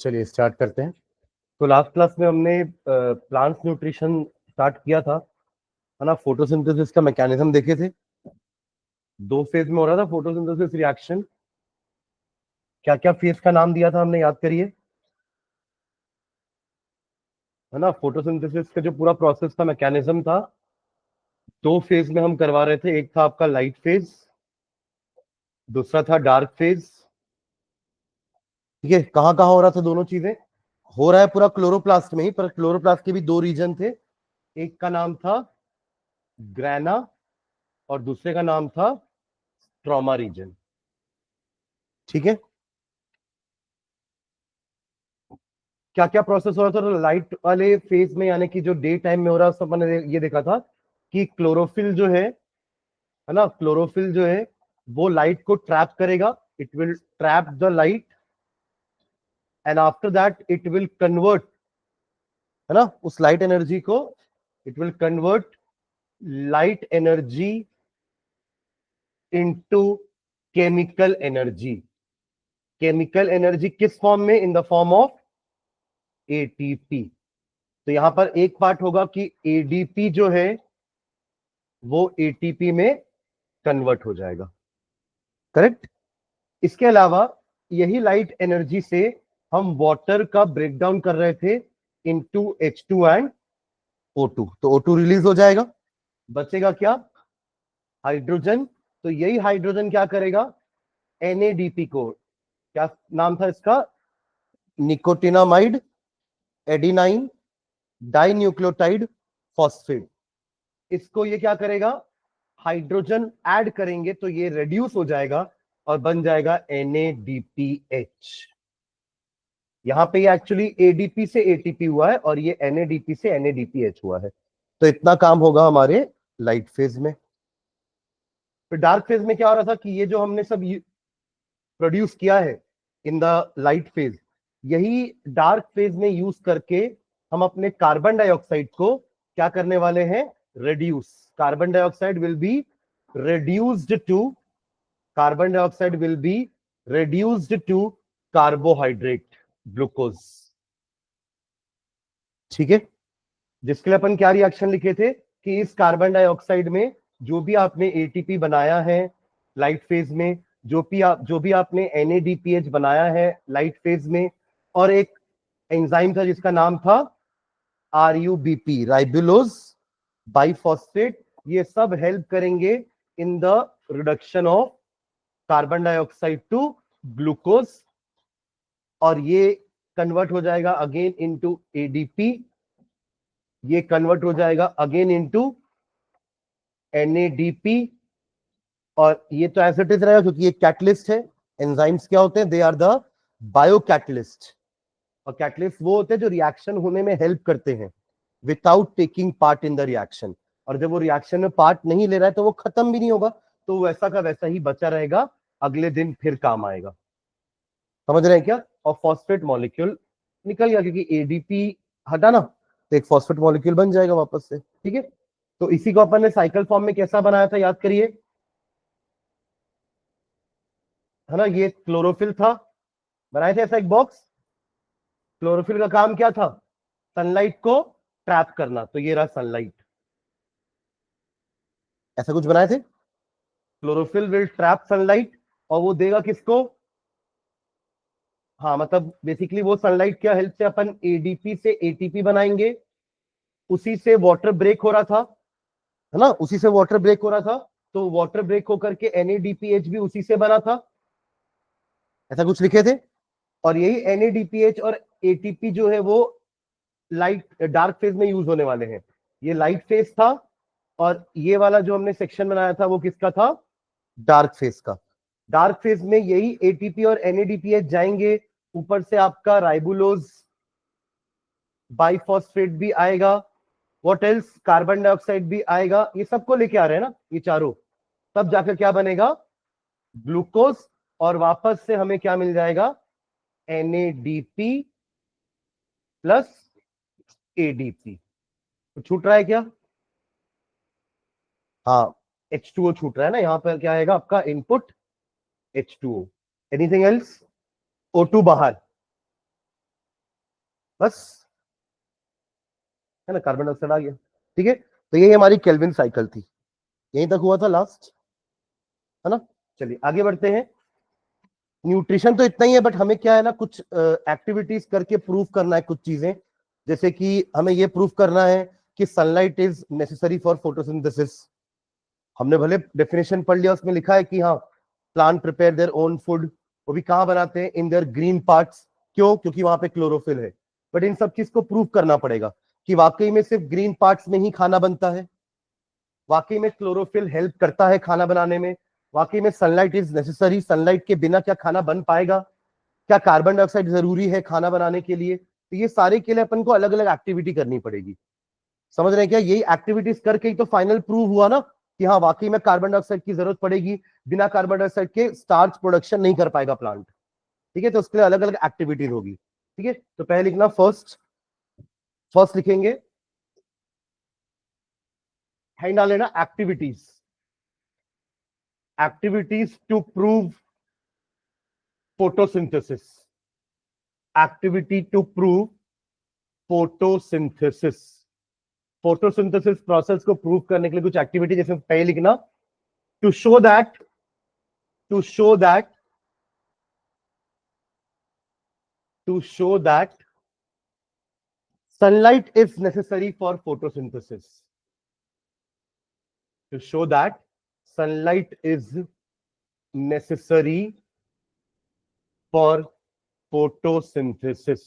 चलिए स्टार्ट करते हैं। तो लास्ट क्लास में हमने प्लांट्स न्यूट्रिशन स्टार्ट किया था, है ना। फोटोसिंथेसिस का मैकेनिज्म देखे थे। 2 फेज में हो रहा था फोटोसिंथेसिस रिएक्शन। क्या क्या फेज का नाम दिया था हमने, याद करिए, है ना। फोटोसिंथेसिस का जो पूरा प्रोसेस का मैकेनिज्म था, 2 फेज में हम करवा रहे थे। एक था आपका लाइट फेज, दूसरा था डार्क फेज। ठीक है, कहाँ कहाँ हो रहा था दोनों चीजें? हो रहा है पूरा क्लोरोप्लास्ट में ही, पर क्लोरोप्लास्ट के भी 2 रीजन थे। एक का नाम था ग्रैना और दूसरे का नाम था ट्रॉमा रीजन। ठीक है, क्या क्या प्रोसेस हो रहा था? तो लाइट वाले फेज में, यानी कि जो डे टाइम में हो रहा है, सब मैंने ये देखा था कि क्लोरोफिल जो है ना, क्लोरोफिल जो है वो लाइट को ट्रैप करेगा। It will trap the light and after that it will convert, है ना, उस लाइट एनर्जी को it will convert light energy into chemical energy. Chemical energy किस फॉर्म में? इन द फॉर्म ऑफ एटीपी। तो यहां पर एक पार्ट होगा कि एडीपी जो है वो एटीपी में कन्वर्ट हो जाएगा, करेक्ट। इसके अलावा यही लाइट एनर्जी से हम वाटर का ब्रेकडाउन कर रहे थे इनटू H2 एंड O2। तो O2 रिलीज हो जाएगा, बचेगा क्या? हाइड्रोजन। तो यही हाइड्रोजन क्या करेगा? NADP को, क्या नाम था इसका? Nicotinamide adenine dinucleotide phosphate. इसको ये क्या करेगा? हाइड्रोजन ऐड करेंगे तो ये रेड्यूस हो जाएगा और बन जाएगा NADPH। यहां पे ये एक्चुअली ADP से ATP हुआ है और ये NADP से NADPH हुआ है। तो इतना काम होगा हमारे लाइट फेज में। फिर डार्क फेज में क्या हो रहा था कि ये जो हमने सब प्रोड्यूस किया है इन द लाइट फेज, यही डार्क फेज में यूज करके हम अपने कार्बन डाइऑक्साइड को क्या करने वाले हैं? Reduce. Carbon dioxide will be reduced to carbon dioxide will be reduced to carbohydrate glucose. ठीक है, जिसके लिए अपन क्या रिएक्शन लिखे थे कि इस कार्बन डाइऑक्साइड में जो भी आपने एटीपी बनाया है लाइट फेज में, जो भी आपने NADPH बनाया है लाइट फेज में, और एक एंजाइम था जिसका नाम था RUBP, राइबुलोज बाइफॉस्फेट, ये सब हेल्प करेंगे in the reduction of carbon dioxide to glucose. और ये कन्वर्ट हो जाएगा अगेन इनटू एडीपी, ये कन्वर्ट हो जाएगा अगेन इनटू NADP। और ये तो एज इट इज रहेगा क्योंकि ये कैटलिस्ट है। एंजाइम्स क्या होते हैं? They are the biocatalyst. और कैटलिस्ट वो होते हैं जो रिएक्शन होने में हेल्प करते हैं without taking part in the reaction. और जब वो रिएक्शन में पार्ट नहीं ले रहा है तो वो खत्म भी नहीं होगा, तो वैसा का वैसा ही बचा रहेगा, अगले दिन फिर काम आएगा। समझ रहे हैं क्या? और फॉस्फेट मॉलिक्यूल निकल गया क्योंकि एडीपी हटा ना, तो एक फॉस्फेट मॉलिक्यूल बन जाएगा वापस से। ठीक है, तो इसी को अपन ने साइकिल फॉर्म में कैसा बनाया था, याद करिए, है ना। ये क्लोरोफिल था, बनाए थे ऐसा एक बॉक्स। क्लोरोफिल का काम क्या था? सनलाइट को ट्रैप करना। तो ये रहा सनलाइट, ऐसा कुछ बनाए थे। क्लोरोफिल विल ट्रैप सनलाइट और वो देगा किसको? हाँ, मतलब बेसिकली वो सनलाइट क्या हेल्प से अपन एडीपी से एटीपी बनाएंगे। उसी से वाटर ब्रेक हो रहा था, है ना, उसी से वाटर ब्रेक हो रहा था। तो वाटर ब्रेक होकर के NADPH भी उसी से बना था, ऐसा कुछ लिखे थे। और यही NADPH और ATP जो है वो लाइट डार्क फेज में यूज होने वाले हैं। ये लाइट फेज था और ये वाला जो हमने सेक्शन बनाया था वो किसका था? डार्क फेज का। डार्क फेज में यही ATP और NADPH जाएंगे, ऊपर से आपका राइबुलोज बाइफॉस्फेट भी आएगा, व्हाट एल्स, कार्बन डाइऑक्साइड भी आएगा। ये सबको लेके आ रहे हैं ना ये चारों, तब जाकर क्या बनेगा? ग्लूकोज। और वापस से हमें क्या मिल जाएगा? NADP plus ADP। तो छूट रहा है क्या? हाँ, H2O छूट रहा है ना। यहां पर क्या आएगा आपका input? H2O। Anything else? O2 बाहर, बस, है ना, कार्बन डाइऑक्साइड आ गया। ठीक है, तो यही हमारी केल्विन साइकिल थी, यहीं तक हुआ था लास्ट, है ना। चलिए आगे बढ़ते हैं। न्यूट्रिशन तो इतना ही है, बट हमें क्या है ना, कुछ एक्टिविटीज करके प्रूव करना है कुछ चीजें। जैसे कि हमें ये प्रूव करना है कि sunlight is necessary for photosynthesis. हमने भले डेफिनेशन पढ़ लिया, उसमें लिखा है कि हाँ, plant prepare their own food, वो भी कहाँ बनाते हैं, इन देयर ग्रीन पार्ट्स। क्यों? क्योंकि वहां पे क्लोरोफिल है। बट इन सब चीज को प्रूव करना पड़ेगा कि वाकई में सिर्फ ग्रीन पार्ट्स में ही खाना बनता है, वाकई में क्लोरोफिल हेल्प करता है खाना बनाने में, वाकई में सनलाइट इज नेसेसरी, सनलाइट के बिना क्या खाना बन पाएगा, क्या कार्बन डाइऑक्साइड जरूरी है खाना बनाने के लिए। तो ये सारे के लिए अपन को अलग अलग एक्टिविटी करनी पड़ेगी। समझ रहे हैं क्या? यही एक्टिविटीज करके ही तो फाइनल प्रूव हुआ ना कि हाँ, वाकई में कार्बन डाइऑक्साइड की जरूरत पड़ेगी, बिना कार्बन डाइऑक्साइड के स्टार्च प्रोडक्शन नहीं कर पाएगा प्लांट। ठीक है, तो उसके लिए अलग अलग एक्टिविटीज होगी। ठीक है, तो पहले लिखना फर्स्ट, फर्स्ट लिखेंगे, हैंड डाल लेना activities, activities to prove photosynthesis, activity to prove photosynthesis. Photosynthesis process को प्रूव करने के लिए कुछ एक्टिविटी, जैसे पहले लिखना to show that, to show that, to show that sunlight is necessary for photosynthesis, to show that sunlight is necessary for photosynthesis,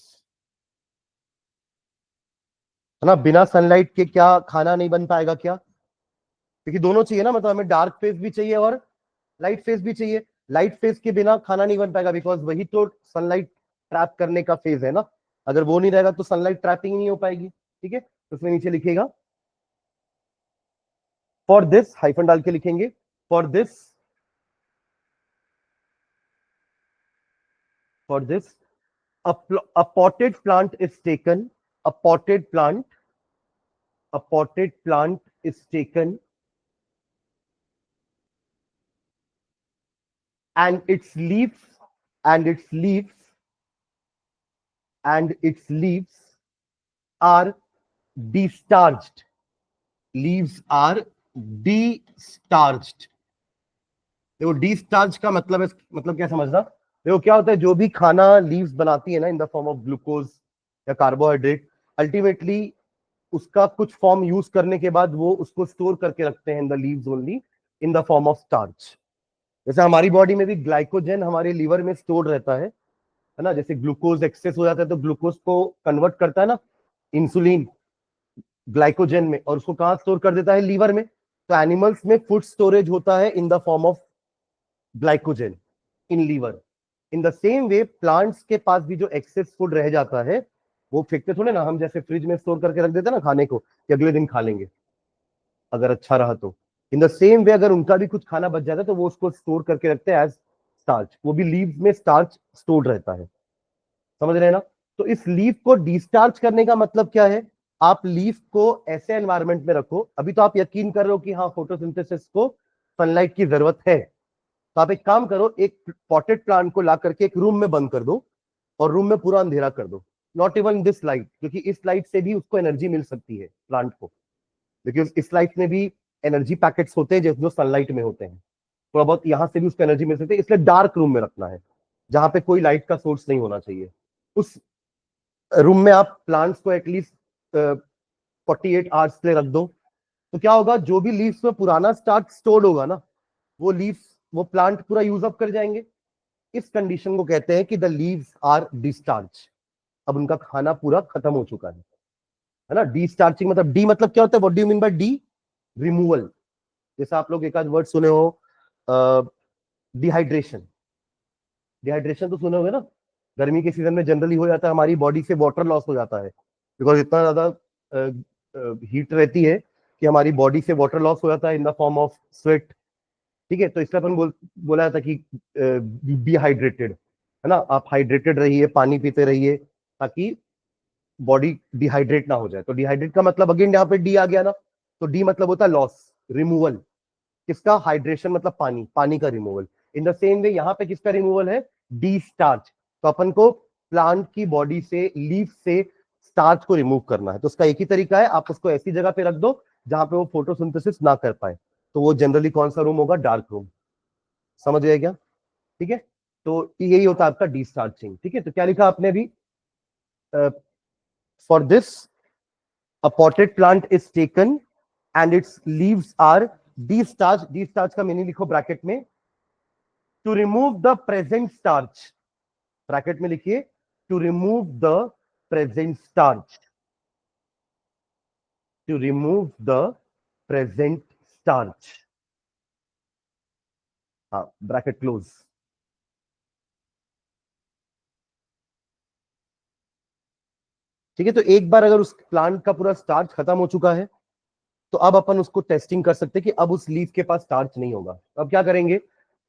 है ना। बिना सनलाइट के क्या खाना नहीं बन पाएगा क्या? क्योंकि दोनों चाहिए ना, मतलब हमें डार्क फेस भी चाहिए और लाइट फेस भी चाहिए। लाइट फेस के बिना खाना नहीं बन पाएगा, बिकॉज वही तो सनलाइट ट्रैप करने का फेज है ना। अगर वो नहीं रहेगा तो सनलाइट ट्रैपिंग ही नहीं हो पाएगी। ठीक है, तो उसमें नीचे लिखेगा फॉर दिस, हाइफन डाल के लिखेंगे, for this, for this a potted plant is taken, a potted plant, a potted plant is taken, and its leaves, and its leaves, and its leaves are destarched, leaves are destarched। देखो discharge का मतलब है, मतलब क्या समझना, देखो क्या होता है, जो भी खाना लीव्स बनाती है ना इन द फॉर्म ऑफ ग्लूकोज या कार्बोहाइड्रेट, अल्टीमेटली उसका कुछ फॉर्म यूज करने के बाद वो उसको स्टोर करके रखते हैं इन the leaves only, in the form of starch. जैसे हमारी बॉडी में भी ग्लाइकोजन हमारे लीवर में स्टोर रहता है ना। जैसे ग्लूकोज एक्सेस हो जाता है तो ग्लूकोज को कन्वर्ट करता है ना इंसुलिन ग्लाइकोजन में, और उसको कहाँ स्टोर कर देता है, लीवर में। तो एनिमल्स में फूड स्टोरेज होता है in the form of glycogen in liver. In the same way plants के पास भी जो एक्सेस फूड रह जाता है वो फेंकते थोड़े ना, हम जैसे फ्रिज में स्टोर करके रख देते ना खाने को कि अगले दिन खा लेंगे अगर अच्छा रहा तो। इन द सेम वे अगर उनका भी कुछ खाना बच जाता है तो वो उसको स्टोर करके रखते हैं एज स्टार्च, वो भी लीव्स में स्टार्च स्टोर रहता है। समझ रहे हैं ना। तो इस लीफ को डिस्चार्ज करने का मतलब क्या है, आप लीफ को ऐसे एनवायरमेंट में रखो, अभी तो आप यकीन कर रहे हो कि हाँ फोटोसिंथेसिस को सनलाइट की जरूरत है, तो आप एक काम करो, एक पॉटेड प्लांट को ला करके एक रूम में बंद कर दो और रूम में पूरा अंधेरा कर दो, नॉट इवन दिस लाइट, क्योंकि इस लाइट से भी उसको एनर्जी मिल सकती है प्लांट को, क्योंकि इस लाइट में भी एनर्जी पैकेट्स होते हैं जो सनलाइट में होते हैं, थोड़ा बहुत यहां से भी उसको एनर्जी मिल सकती है। इसलिए डार्क रूम में रखना है जहां पे कोई लाइट का सोर्स नहीं होना चाहिए। उस रूम में आप प्लांट्स को एटलीस्ट 48 आवर्स के लिए रख दो। तो क्या होगा, जो भी लीव्स में पुराना स्टार्च स्टोर्ड होगा ना, वो लीव्स, वो प्लांट पूरा यूज अप कर जाएंगे। इस कंडीशन को कहते हैं कि द लीव्स आर डिस्चार्ज, अब उनका खाना पूरा खत्म हो चुका है ना। डिस्चार्जिंग मतलब, डी मतलब क्या होता है, what do you mean by D, removal. जैसे आप लोग एक आध वर्ड सुने हो, डिहाइड्रेशन, डिहाइड्रेशन तो सुने होंगे ना, गर्मी के सीजन में जनरली हो जाता है, हमारी बॉडी से वाटर लॉस हो जाता है, बिकॉज इतना ज्यादा हीट रहती है कि हमारी बॉडी से वाटर लॉस हो जाता है in the form of sweat. ठीक है, तो इसलिए अपन बोला था कि बी हाइड्रेटेड, है ना, आप हाइड्रेटेड रहिए, पानी पीते रहिए ताकि बॉडी डिहाइड्रेट ना हो जाए। तो डिहाइड्रेट का मतलब अगेन यहाँ पे डी आ गया ना, तो डी मतलब होता है लॉस, रिमूवल। किसका? हाइड्रेशन मतलब पानी, पानी का रिमूवल। इन द सेम वे यहाँ पे किसका रिमूवल है? D starch. तो अपन को प्लांट की बॉडी से, लीफ से स्टार्च को रिमूव करना है। तो उसका एक ही तरीका है, आप उसको ऐसी जगह पे रख दो जहां पे वो फोटोसिंथेसिस ना कर पाए। तो वो जनरली कौन सा रूम होगा? Dark room. समझ गए क्या? ठीक है, तो यही होता है आपका डिस्टार्चिंग। ठीक है, तो क्या लिखा आपने अभी? For this a potted plant is taken and its leaves are destarch. Destarch का मीनिंग लिखो ब्रैकेट में, to remove the present starch. Bracket में लिखिए, to remove the present starch, to remove the present starch. हाँ, bracket close. ठीक है, तो एक बार अगर उस प्लांट का पूरा स्टार्च खत्म हो चुका है तो अब अपन उसको टेस्टिंग कर सकते हैं कि अब उस लीफ के पास स्टार्च नहीं होगा। तो अब क्या करेंगे,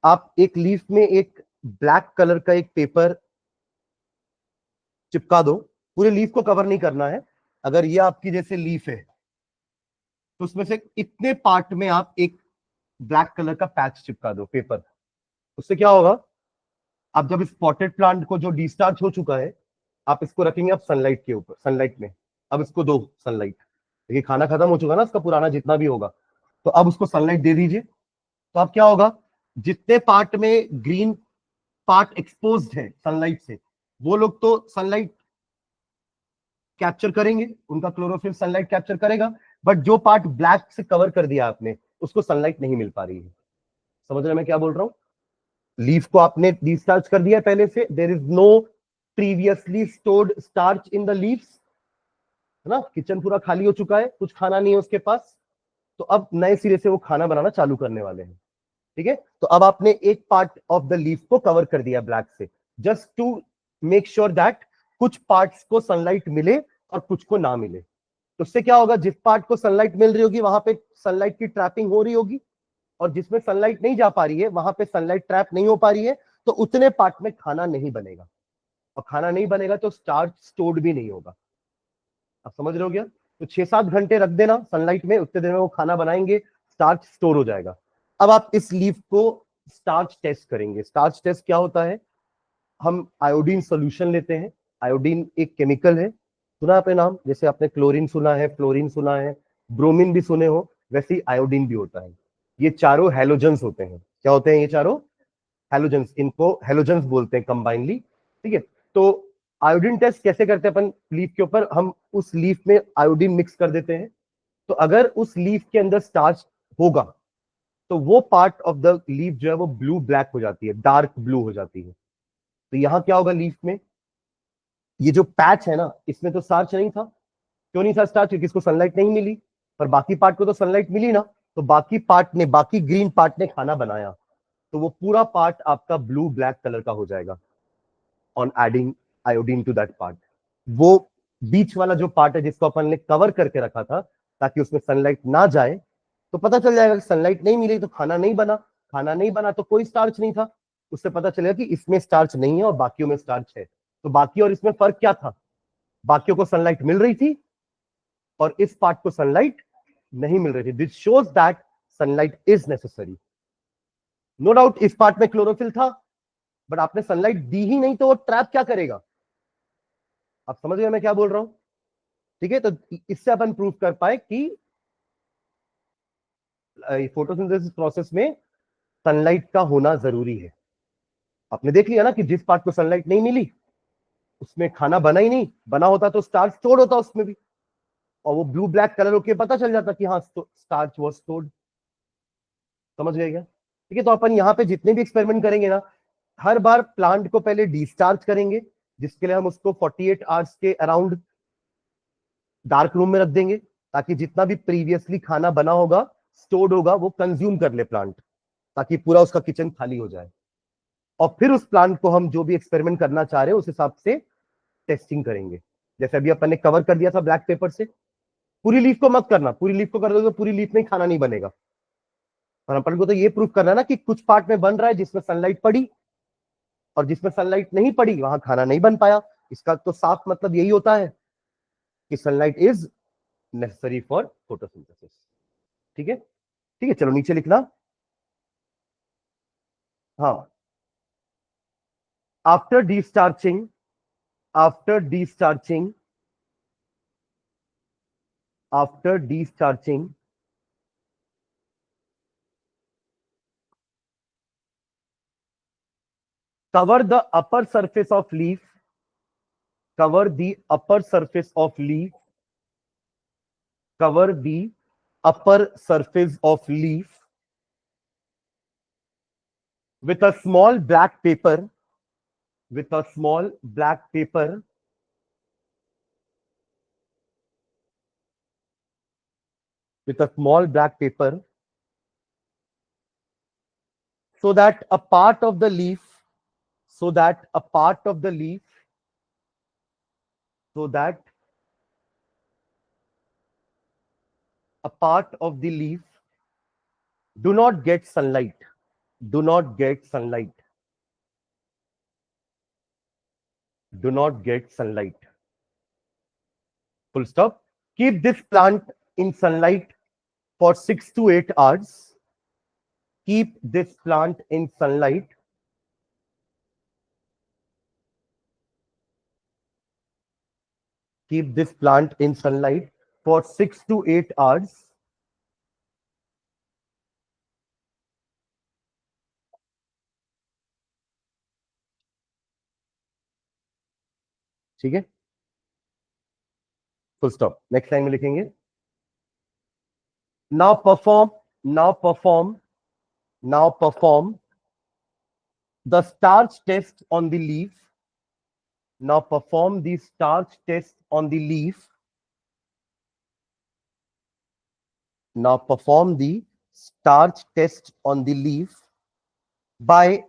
आप एक लीफ में एक ब्लैक कलर का एक पेपर चिपका दो। पूरे लीफ को कवर नहीं करना है। अगर ये आपकी जैसे लीफ है तो उसमें से इतने पार्ट में आप एक ब्लैक कलर का पैच चिपका दो पेपर। उससे क्या होगा, आप जब इस पॉटेड प्लांट को जो डिस्चार्ज हो चुका है, आप इसको रखेंगे आप सनलाइट के ऊपर, सनलाइट में। अब इसको दो सनलाइट, देखिए खाना खत्म हो चुका ना इसका पुराना जितना भी होगा, तो अब उसको सनलाइट दे दीजिए। तो अब क्या होगा, जितने पार्ट में ग्रीन पार्ट एक्सपोज्ड है सनलाइट से, वो लोग तो सनलाइट कैप्चर करेंगे, उनका क्लोरोफिल सनलाइट कैप्चर करेगा। बट जो पार्ट ब्लैक से कवर कर दिया आपने, उसको सनलाइट नहीं मिल पा रही है। समझ रहे हैं मैं क्या बोल रहा हूं? लीफ को आपने डिस्चार्ज कर दिया पहले से, there is no previously stored starch in the leaves, है ना। किचन पूरा खाली हो चुका है, कुछ खाना नहीं है उसके पास, तो अब नए सिरे से वो खाना बनाना चालू करने वाले हैं। ठीक है, तो अब आपने एक पार्ट ऑफ द लीफ को कवर कर दिया ब्लैक से, just to make sure that कुछ पार्ट्स को सनलाइट मिले और कुछ को ना मिले। तो उससे क्या होगा, जिस पार्ट को सनलाइट मिल रही होगी वहां पे सनलाइट की ट्रैपिंग हो रही होगी, और जिसमें सनलाइट नहीं जा पा रही है वहां पे सनलाइट ट्रैप नहीं हो पा रही है, तो उतने पार्ट में खाना नहीं बनेगा। और खाना नहीं बनेगा तो स्टार्च स्टोर्ड भी नहीं होगा। आप समझ रहे हो क्या? तो 6-7 घंटे रख देना सनलाइट में, उतने देर में वो खाना बनाएंगे, स्टार्च स्टोर हो जाएगा। अब आप इस लीफ को स्टार्च टेस्ट करेंगे। स्टार्च टेस्ट क्या होता है, हम आयोडीन सोल्यूशन लेते हैं। आयोडीन एक केमिकल है, सुना आपने नाम? जैसे आपने क्लोरीन सुना है, फ्लोरीन सुना है, ब्रोमीन भी सुने हो, वैसे ही आयोडीन भी होता है। ये चारों हेलोजेंस होते हैं। क्या होते हैं ये चारों? हेलोजेंस। इनको हेलोजेंस बोलते हैं कंबाइनली। ठीक है, तो आयोडीन टेस्ट कैसे करते हैं अपन लीफ के ऊपर, हम उस लीफ में आयोडीन मिक्स कर देते हैं। तो अगर उस लीफ के अंदर स्टार्च होगा तो वो पार्ट ऑफ द लीफ जो है वो ब्लू ब्लैक हो जाती है, डार्क ब्लू हो जाती है। तो यहां क्या होगा, लीफ में ये जो पैच है ना, इसमें तो स्टार्च नहीं था। क्यों नहीं था स्टार्च? क्योंकि इसको सनलाइट नहीं मिली। पर बाकी पार्ट को तो सनलाइट मिली ना, तो बाकी पार्ट ने, बाकी ग्रीन पार्ट ने खाना बनाया, तो वो पूरा पार्ट आपका ब्लू ब्लैक कलर का हो जाएगा on adding iodine to that part. वो बीच वाला जो पार्ट है जिसको अपन ने कवर करके रखा था ताकि उसमें सनलाइट ना जाए, तो पता चल जाएगा कि सनलाइट नहीं मिली तो खाना नहीं बना, खाना नहीं बना तो कोई स्टार्च नहीं था। उससे पता चलेगा कि इसमें स्टार्च नहीं है और बाकियों में स्टार्च है। तो बाकी और इसमें फर्क क्या था? बाकियों को सनलाइट मिल रही थी और इस पार्ट को सनलाइट नहीं मिल रही थी। This shows that sunlight is necessary. No doubt इस पार्ट में क्लोरोफिल था, बट आपने सनलाइट दी ही नहीं, तो वो ट्रैप क्या करेगा? आप समझ गए मैं क्या बोल रहा हूं? ठीक है, तो इससे अपन प्रूव कर पाए कि फोटोसिंथेसिस प्रोसेस में सनलाइट का होना जरूरी है। आपने देख लिया ना कि जिस पार्ट को सनलाइट नहीं मिली उसमें खाना बना ही नहीं, बना होता तो स्टार्च स्टोर्ड होता उसमें भी, और वो ब्लू ब्लैक कलर होके पता चल जाता कि हाँ स्टार्च वाज स्टोर्ड। समझ गए क्या? ठीक है, तो अपन यहाँ पे जितने भी एक्सपेरिमेंट करेंगे ना, हर बार प्लांट को पहले डिस्चार्ज करेंगे, जिसके लिए हम उसको 48 आवर्स के अराउंड डार्क रूम में रख देंगे, ताकि जितना भी प्रीवियसली खाना बना होगा, स्टोर्ड होगा, वो कंज्यूम कर ले प्लांट, ताकि पूरा उसका किचन खाली हो जाए। और फिर उस प्लांट को हम जो भी एक्सपेरिमेंट करना चाह रहे हैं उस हिसाब से टेस्टिंग करेंगे। जैसे अभी अपन ने कवर कर दिया था ब्लैक पेपर से, पूरी लीफ को मत करना, पूरी लीफ को कर दोगे तो पूरी लीफ में खाना नहीं बनेगा। और अपन को तो ये प्रूफ करना है ना कि कुछ पार्ट में बन रहा है जिसमें सनलाइट पड़ी, और जिसमें सनलाइट नहीं पड़ी वहां खाना नहीं बन पाया। इसका तो साफ मतलब यही होता है कि sunlight is necessary for photosynthesis. ठीक है, ठीक है, चलो नीचे लिखना। हाँ, after discharging, after discharging after discharging cover the upper surface of leaf, cover the upper surface of leaf, cover the upper surface of leaf with a small black paper, with a small black paper, with a small black paper, so that a part of the leaf, so that a part of the leaf, so that a part of the leaf do not get sunlight, do not get sunlight, do not get sunlight. Full stop. Keep this plant in sunlight for 6 to 8 hours. Keep this plant in sunlight. Keep this plant in sunlight for 6 to 8 hours. ठीक है, full stop. Next line में लिखेंगे now perform now perform now perform the starch test on the leaf. Now perform the starch test on the leaf. Now perform the starch test on the leaf by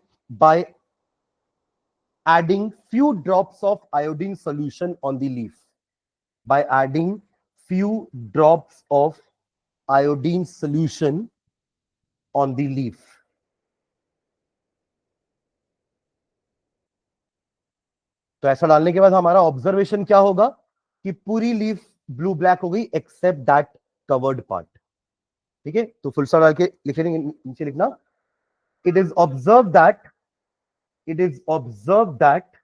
adding few drops of iodine solution on the leaf. By adding few drops of iodine solution on the leaf. तो ऐसा डालने के बाद हमारा observation क्या होगा कि पूरी लीफ ब्लू ब्लैक हो गई एक्सेप्ट दैट कवर्ड पार्ट. ठीक है, तो फुल स्टॉप डाल के लिखेंगे, नीचे लिखना it is observe that, it is observe that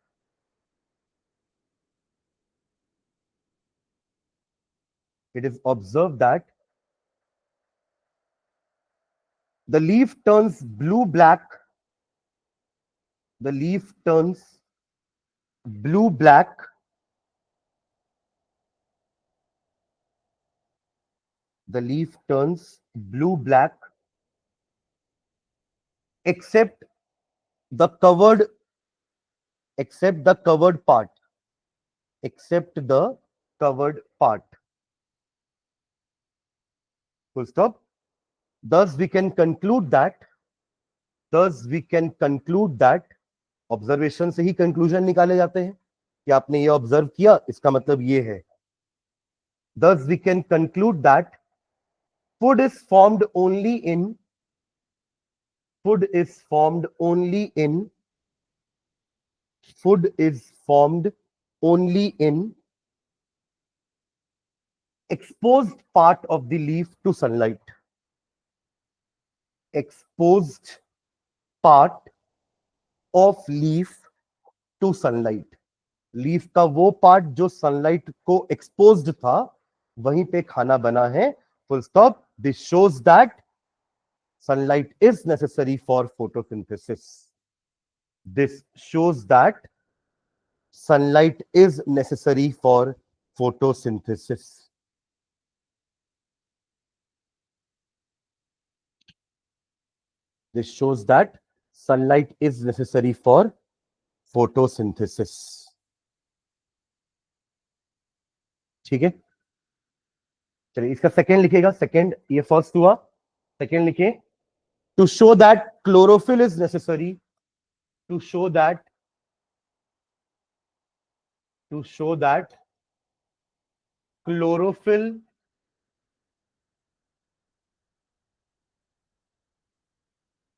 it is observed that the leaf turns blue black, the leaf turns blue black the leaf turns blue black except the covered, except the covered part, except the covered part. Full stop. Thus we can conclude that, thus we can conclude that observation से ही conclusion निकाले जाते हैं कि आपने ये observe किया, इसका मतलब ये है. Thus we can conclude that food is formed only in, food is formed only in, food is formed only in exposed part of the leaf to sunlight. Exposed part of leaf to sunlight. Leaf का वो part जो sunlight को exposed था वहीं पे खाना बना है. Full stop. This shows that sunlight is necessary for photosynthesis. This shows that sunlight is necessary for photosynthesis. This shows that sunlight is necessary for photosynthesis. ठीक है, चलिए इसका सेकेंड लिखेगा. सेकेंड, ये फर्स्ट हुआ, सेकेंड लिखे. To show that chlorophyll is necessary, to show that, to show that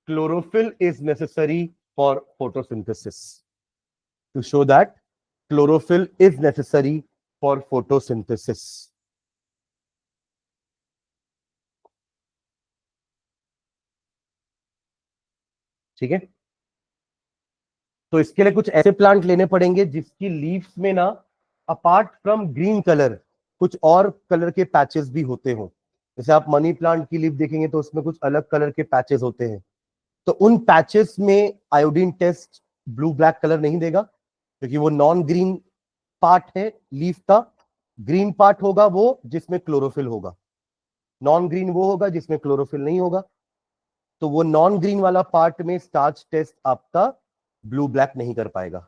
chlorophyll is necessary for photosynthesis. To show that chlorophyll is necessary for photosynthesis. ठीक है, तो इसके लिए कुछ ऐसे प्लांट लेने पड़ेंगे जिसकी लीव्स में ना अपार्ट फ्रॉम ग्रीन कलर, कुछ और कलर के पैचेस भी होते हो। जैसे आप मनी प्लांट की लीफ देखेंगे तो उसमें कुछ अलग कलर के पैचेस होते हैं, तो उन पैचेस में iodine test blue black colour नहीं देगा, क्योंकि वो नॉन ग्रीन पार्ट है लीफ का। ग्रीन पार्ट होगा वो जिसमें क्लोरोफिल होगा, नॉन ग्रीन वो होगा जिसमें क्लोरोफिल नहीं होगा। तो वो नॉन ग्रीन वाला पार्ट में स्टार्च टेस्ट आपका ब्लू ब्लैक नहीं कर पाएगा।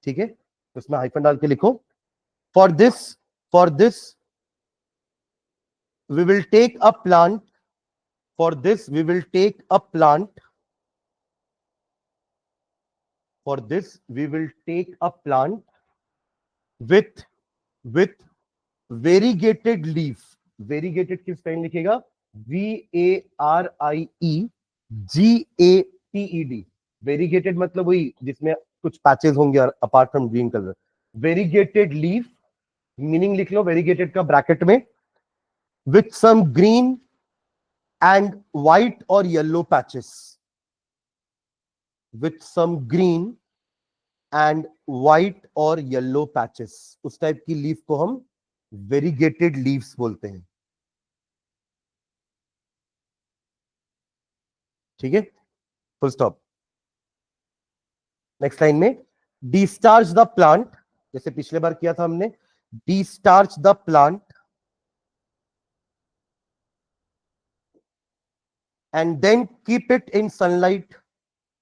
ठीक है, तो इसमें हाइफन डाल के लिखो, for this we will take a plant, for this we will take a plant, for this we will take a plant with variegated leaf. Variegated किस टाइम लिखेगा? VARIEGATED। वेरीगेटेड मतलब वही जिसमें कुछ पैचेस होंगे apart from green colour. Variegated leaf, meaning लिख लो variegated का ब्रैकेट में, with some green and white और yellow patches, with some green and white और येलो पैचेस। उस टाइप की लीफ को हम वेरीगेटेड लीव्स बोलते हैं। ठीक है, फुल स्टॉप। नेक्स्ट लाइन में, डिस्चार्ज द प्लांट, जैसे पिछले बार किया था हमने, discharge the plant and then keep it in sunlight,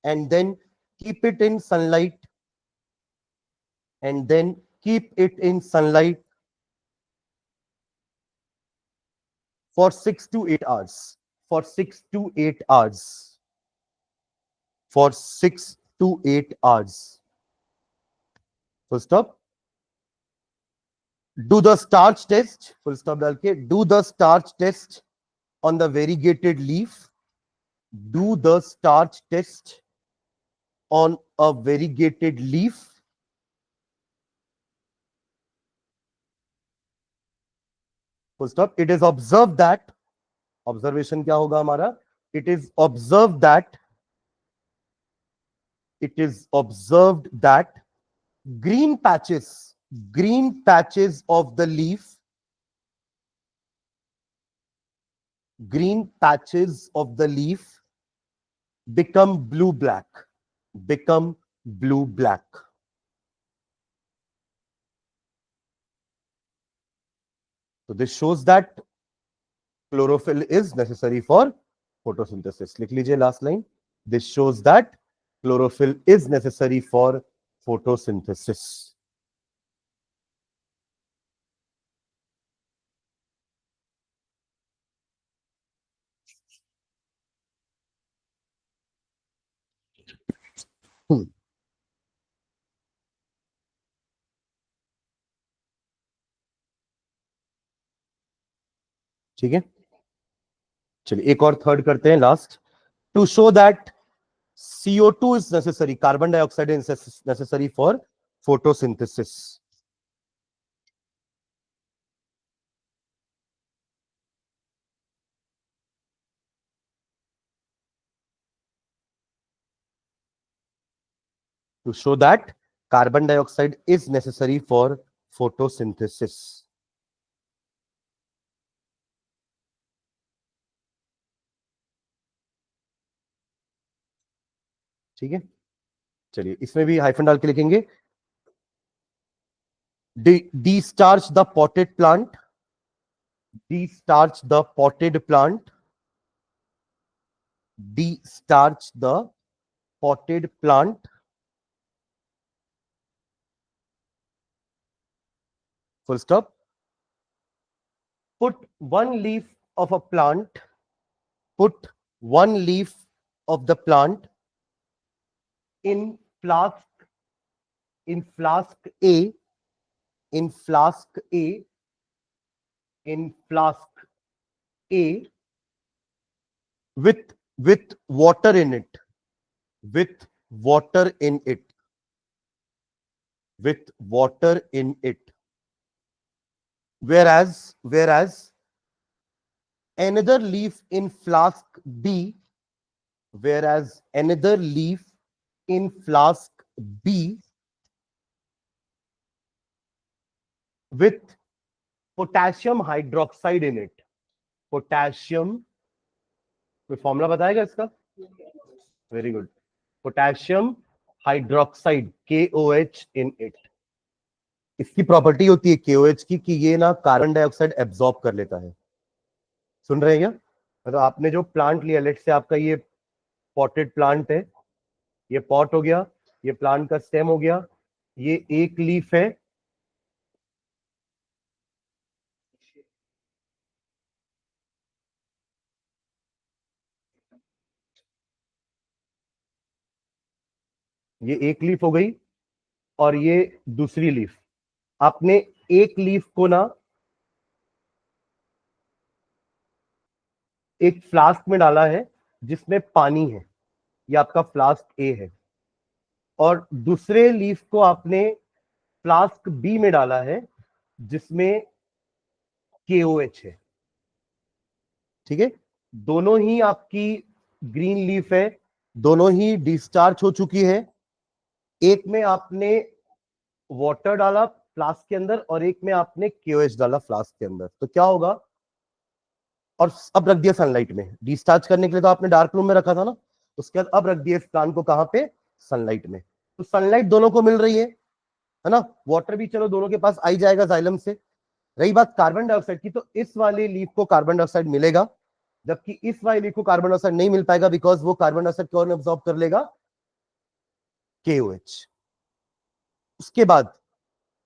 and then keep it in sunlight, and then keep it in sunlight for 6 to 8 hours, for 6 to 8 hours, for 6 to 8 hours, full stop. Do the starch test, full stop डाल के, do the starch test on the variegated leaf, do the starch test on a variegated leaf, full stop. It is observed that, observation क्या होगा हमारा? It is observed that, it is observed that green patches of the leaf, green patches of the leaf become blue black, become blue black. So this shows that chlorophyll is necessary for photosynthesis. लिख लीजिए last line. This shows that chlorophyll is necessary for photosynthesis. ठीक है, चलिए एक और third करते हैं last. To show that CO2 is necessary, carbon dioxide is necessary for photosynthesis. To show that carbon dioxide is necessary for photosynthesis. ठीक है, चलिए इसमें भी हाइफन डाल के लिखेंगे, destarch the potted plant, destarch the potted plant, destarch the potted plant, full stop. Put one leaf of a plant, put one leaf of the plant in flask, in flask A, in flask A, in flask A, with water in it, with water in it, with water in it. Whereas another leaf in flask B, whereas another leaf in flask B with potassium hydroxide in it, potassium, कोई formula बताएगा इसका? Very good, potassium hydroxide KOH इन it. इसकी property होती है KOH की कि ये ना कार्बन डाइऑक्साइड एब्जॉर्ब कर लेता है। सुन रहे हैं क्या? मतलब आपने जो प्लांट लिया, लेट से आपका ये पॉटेड प्लांट है, ये पॉट हो गया, ये प्लांट का स्टेम हो गया, ये एक लीफ है, ये एक लीफ हो गई और ये दूसरी लीफ। आपने एक लीफ को ना एक फ्लास्क में डाला है जिसमें पानी है, ये आपका फ्लास्क A है, और दूसरे लीफ को आपने फ्लास्क B में डाला है जिसमें KOH है। ठीक है, दोनों ही आपकी ग्रीन लीफ है, दोनों ही डिस्चार्ज हो चुकी है। एक में आपने वाटर डाला फ्लास्क के अंदर और एक में आपने KOH डाला फ्लास्क के अंदर, तो क्या होगा? और अब रख दिया सनलाइट में, डिस्चार्ज करने के लिए तो आपने डार्क रूम में रखा था ना, उसके बाद अब रख दिया इस प्लांट को कहां पे? सनलाइट में। तो सनलाइट दोनों को मिल रही है ना, वाटर भी चलो दोनों के पास आई जाएगा जाइलम से। रही बात कार्बन डाइऑक्साइड की, तो इस वाली लीफ को कार्बन डाइऑक्साइड मिलेगा, जबकि इस वाली लीफ को कार्बन डाइऑक्साइड नहीं मिल पाएगा, बिकॉज वो कार्बन डाइऑक्साइड कौन एब्जॉर्ब कर लेगा? KOH। उसके बाद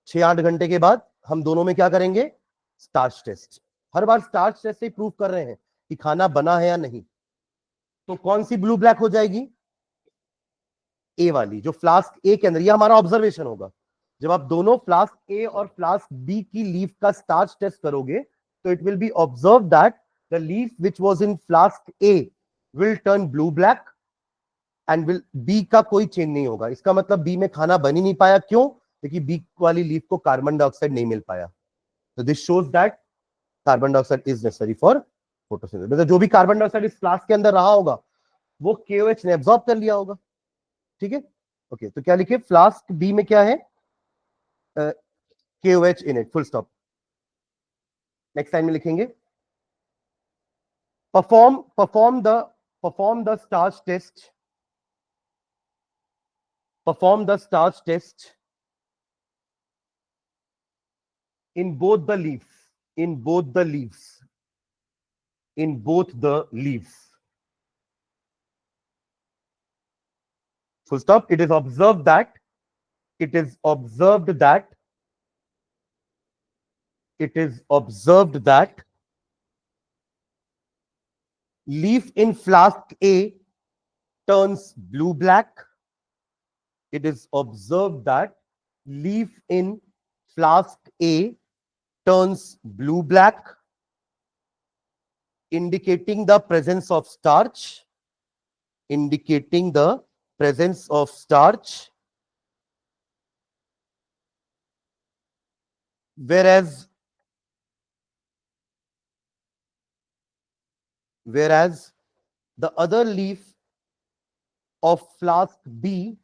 6-8 घंटे के बाद हम दोनों में क्या करेंगे? Starch test. हर बार स्टार्च टेस्ट से प्रूव कर रहे हैं कि खाना बना है या नहीं। तो कौन सी ब्लू ब्लैक हो जाएगी? ए वाली, जो फ्लास्क ए के अंदर, ये हमारा ऑब्जर्वेशन होगा। जब आप दोनों फ्लास्क ए और फ्लास्क बी की लीफ का स्टार्च टेस्ट करोगे, तो it will be observe that the leaf which was in flask A will turn blue black and will be का कोई चेंज नहीं होगा। इसका मतलब बी में खाना बन ही नहीं पाया। क्यों? क्योंकि बी वाली लीफ को कार्बन डाइऑक्साइड नहीं मिल पाया। तो this shows that carbon dioxide is necessary for photosynthesis. मतलब जो भी कार्बन डाइऑक्साइड इस फ्लास्क के अंदर रहा होगा वो KOH ने एब्जॉर्ब कर लिया होगा। ठीक है, ओके, तो क्या लिखे? फ्लास्क बी में क्या है? KOH इन इट, फुल स्टॉप। नेक्स्ट टाइम में लिखेंगे perform the starch test, perform the starch test in both the leaves, in both the leaves, in both the leaves, full stop. It is observed that, it is observed that, it is observed that leaf in flask A turns blue black. It is observed that leaf in flask A turns blue black, indicating the presence of starch, indicating the presence of starch, whereas the other leaf of flask B,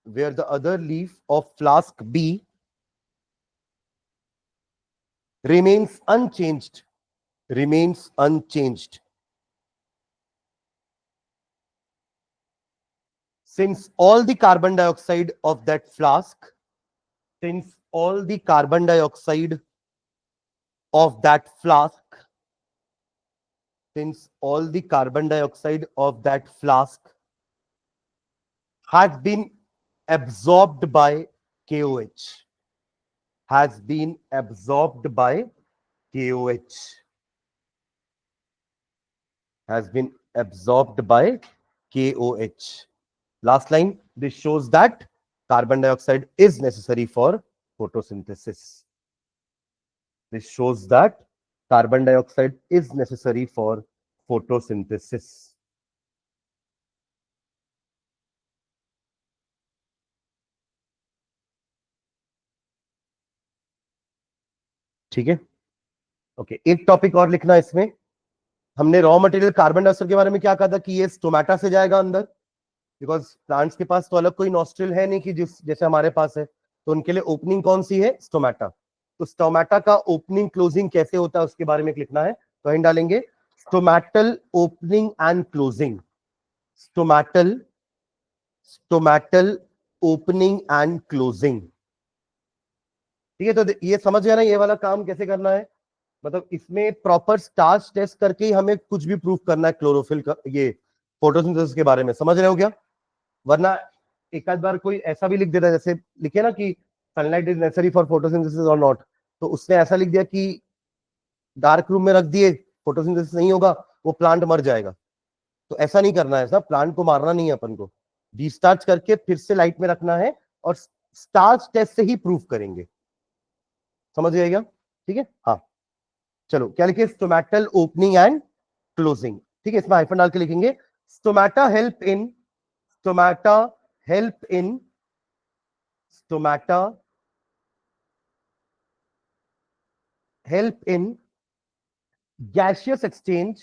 where the other leaf of flask B remains unchanged, remains unchanged. Since all the carbon dioxide of that flask, since all the carbon dioxide of that flask, since all the carbon dioxide of that flask has been absorbed by KOH, has been absorbed by KOH, has been absorbed by KOH. Last line, this shows that carbon dioxide is necessary for photosynthesis. This shows that carbon dioxide is necessary for photosynthesis. ठीक है, okay, एक topic और लिखना इसमें। हमने raw material carbon dioxide के बारे में क्या कहा था कि ये स्टोमेटा से जाएगा अंदर, बिकॉज प्लांट्स के पास तो अलग कोई नॉस्ट्रिल है नहीं कि जिस जैसे हमारे पास है, तो उनके लिए ओपनिंग कौन सी है? स्टोमेटा। तो स्टोमेटा का ओपनिंग क्लोजिंग कैसे होता है उसके बारे में लिखना है, तो हम डालेंगे stomatal opening and closing, stomatal opening and closing. ठीक है, तो ये समझ गया ना ये वाला काम कैसे करना है, मतलब इसमें प्रॉपर स्टार्च टेस्ट करके ही हमें कुछ भी प्रूफ करना है क्लोरोफिल का, ये फोटोसिंथेसिस के बारे में, समझ रहे हो क्या? वरना एक आध बार कोई ऐसा भी लिख देता है, जैसे लिखे ना कि sunlight is necessary for photosynthesis और नॉट, तो उसने ऐसा लिख दिया कि डार्क रूम में रख दिए फोटोसिंथेसिस नहीं होगा, वो प्लांट मर जाएगा। तो ऐसा नहीं करना है, सब प्लांट को मारना नहीं है अपन को, डिस्चार्ज करके फिर से लाइट में रखना है और स्टार्च टेस्ट से ही प्रूफ करेंगे, समझ गए? ठीक है, हाँ चलो क्या लिखे, स्टोमेटल ओपनिंग एंड क्लोजिंग। ठीक है, इसमें हाइफन डाल के लिखेंगे stomata help in, stomata help in, stomata help in gaseous exchange,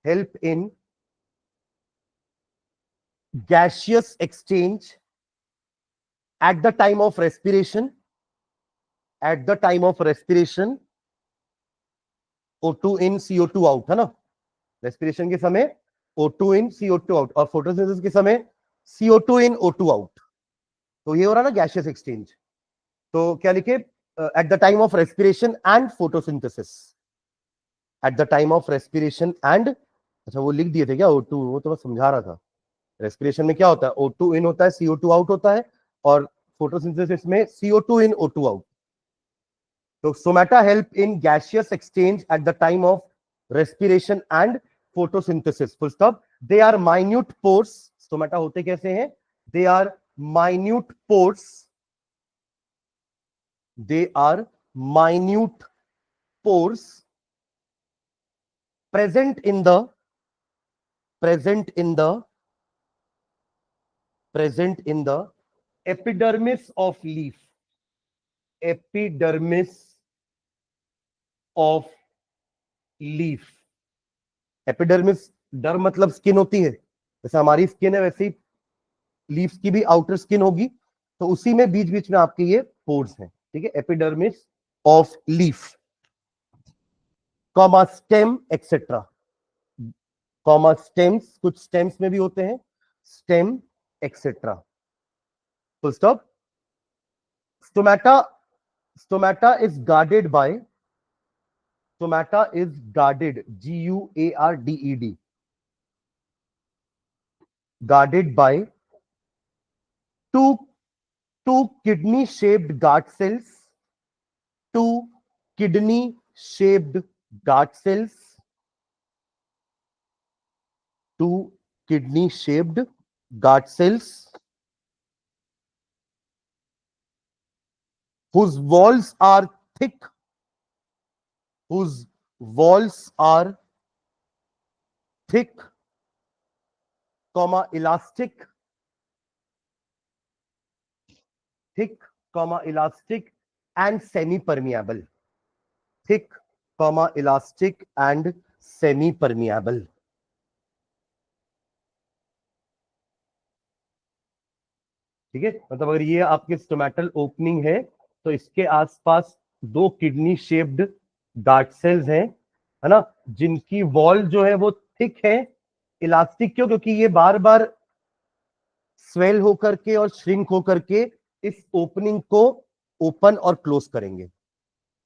help in gaseous exchange at the time of respiration, at the time of respiration O2 in CO2 out, है ना, respiration के समय O2 in CO2 out और photosynthesis के समय CO2 in O2 out, तो ये हो रहा ना गैसियस एक्सचेंज। तो क्या लिखे, eight the time of respiration and photosynthesis, eight the time of respiration and, अच्छा वो लिख दिए थे क्या O2, वो तो मैं समझा रहा था। रेस्पिरेशन में क्या होता है, O2 इन होता है, CO2 आउट होता है, और फोटोसिंथेसिस में CO2 इन O2 आउट। तो stomata help in gaseous exchange at the time of respiration and photosynthesis, full stop. They are minute pores, stomata होते कैसे हैं, they are minute pores, they are minute pores present in the present in the present in the epidermis of leaf, epidermis of leaf। Epidermis, डर मतलब skin होती है, जैसे हमारी skin है वैसे ही लीव्स की भी आउटर स्किन होगी, तो उसी में बीच बीच में आपके ये पोर्स हैं। ठीक है, epidermis of leaf, comma stem etcetera, comma stems, कुछ स्टेम्स में भी होते हैं stem etcetera, full stop. Stomata is guarded by, stomata is guarded, Guarded, guarded by two kidney shaped guard cells, two kidney shaped guard cells, two kidney shaped guard cells whose walls are thick, whose walls are thick, comma elastic, thick, comma elastic and semi permeable, thick, comma elastic and semi permeable। ठीक है, मतलब अगर ये आपके stomatal opening है तो इसके आसपास दो किडनी शेप्ड गार्ड सेल्स हैं, है ना, जिनकी वॉल जो है वो थिक है, इलास्टिक क्यों, क्योंकि ये बार बार स्वेल होकर के और श्रिंक होकर के इस ओपनिंग को ओपन और क्लोज करेंगे,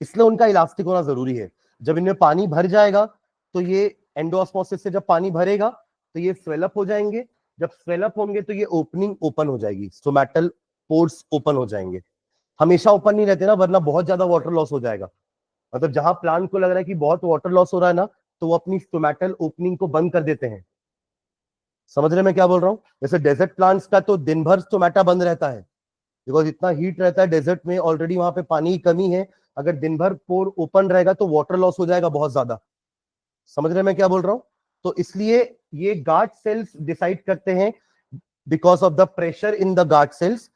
इसलिए उनका इलास्टिक होना जरूरी है। जब इनमें पानी भर जाएगा तो ये एंडोऑस्मोसिस से जब पानी भरेगा तो ये स्वेलअप हो जाएंगे, जब स्वेलअप होंगे तो ये ओपनिंग ओपन हो जाएगी, स्टोमेटल पोर्स ओपन हो जाएंगे। हमेशा ओपन नहीं रहते ना, वरना बहुत ज्यादा वाटर लॉस हो जाएगा। मतलब जहां प्लांट को लग रहा है कि बहुत वाटर लॉस हो रहा है ना, तो वो अपनी स्टोमेटल ओपनिंग को बंद कर देते हैं। समझ रहे मैं क्या बोल रहा हूँ? जैसे डेजर्ट प्लांट्स का तो दिन भर स्टोमेटा बंद रहता है, बिकॉज इतना हीट रहता है डेजर्ट में, ऑलरेडी वहां पे पानी की कमी है। अगर दिन भर पोर ओपन रहेगा तो वाटर लॉस हो जाएगा बहुत ज्यादा। समझ रहे मैं क्या बोल रहा हूं? तो इसलिए ये गार्ड सेल्स डिसाइड करते हैं, because of the pressure in the guard cells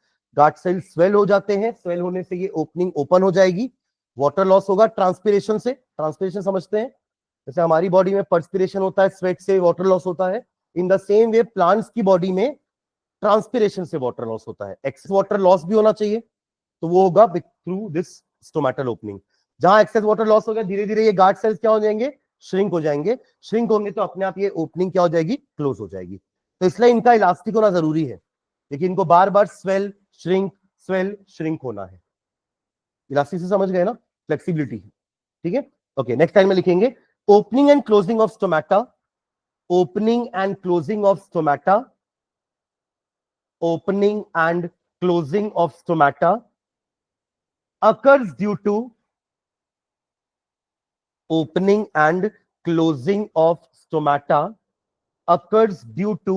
swell हो जाते हैं, स्वेल होने से ये ओपनिंग ओपन हो जाएगी, वाटर लॉस होगा ट्रांसपिरेशन से। ट्रांसपिरेशन समझते हैं, जैसे हमारी बॉडी में पर्सपिरेशन होता है, स्वेट से वाटर लॉस होता है, in the same way plants की बॉडी में ट्रांसपिरेशन से वाटर लॉस होता है। एक्सेस वाटर लॉस भी होना चाहिए, तो वो होगा थ्रू दिस स्टोमेटल ओपनिंग। जहां एक्सेस वाटर लॉस हो गया, धीरे धीरे ये गार्ड सेल्स क्या हो जाएंगे, श्रिंक हो जाएंगे। श्रिंक होंगे तो अपने आप ये ओपनिंग क्या हो जाएगी, क्लोज हो जाएगी। तो इसलिए इनका इलास्टिक होना जरूरी है, लेकिन इनको बार बार स्वेल श्रिंक होना है। इलास्टिक से समझ गए ना, फ्लेक्सिबिलिटी, ठीक है। ओके, नेक्स्ट टाइम में लिखेंगे opening and closing of stomata, opening and closing of stomata, opening and closing of stomata occurs due to opening and closing of stomata occurs due to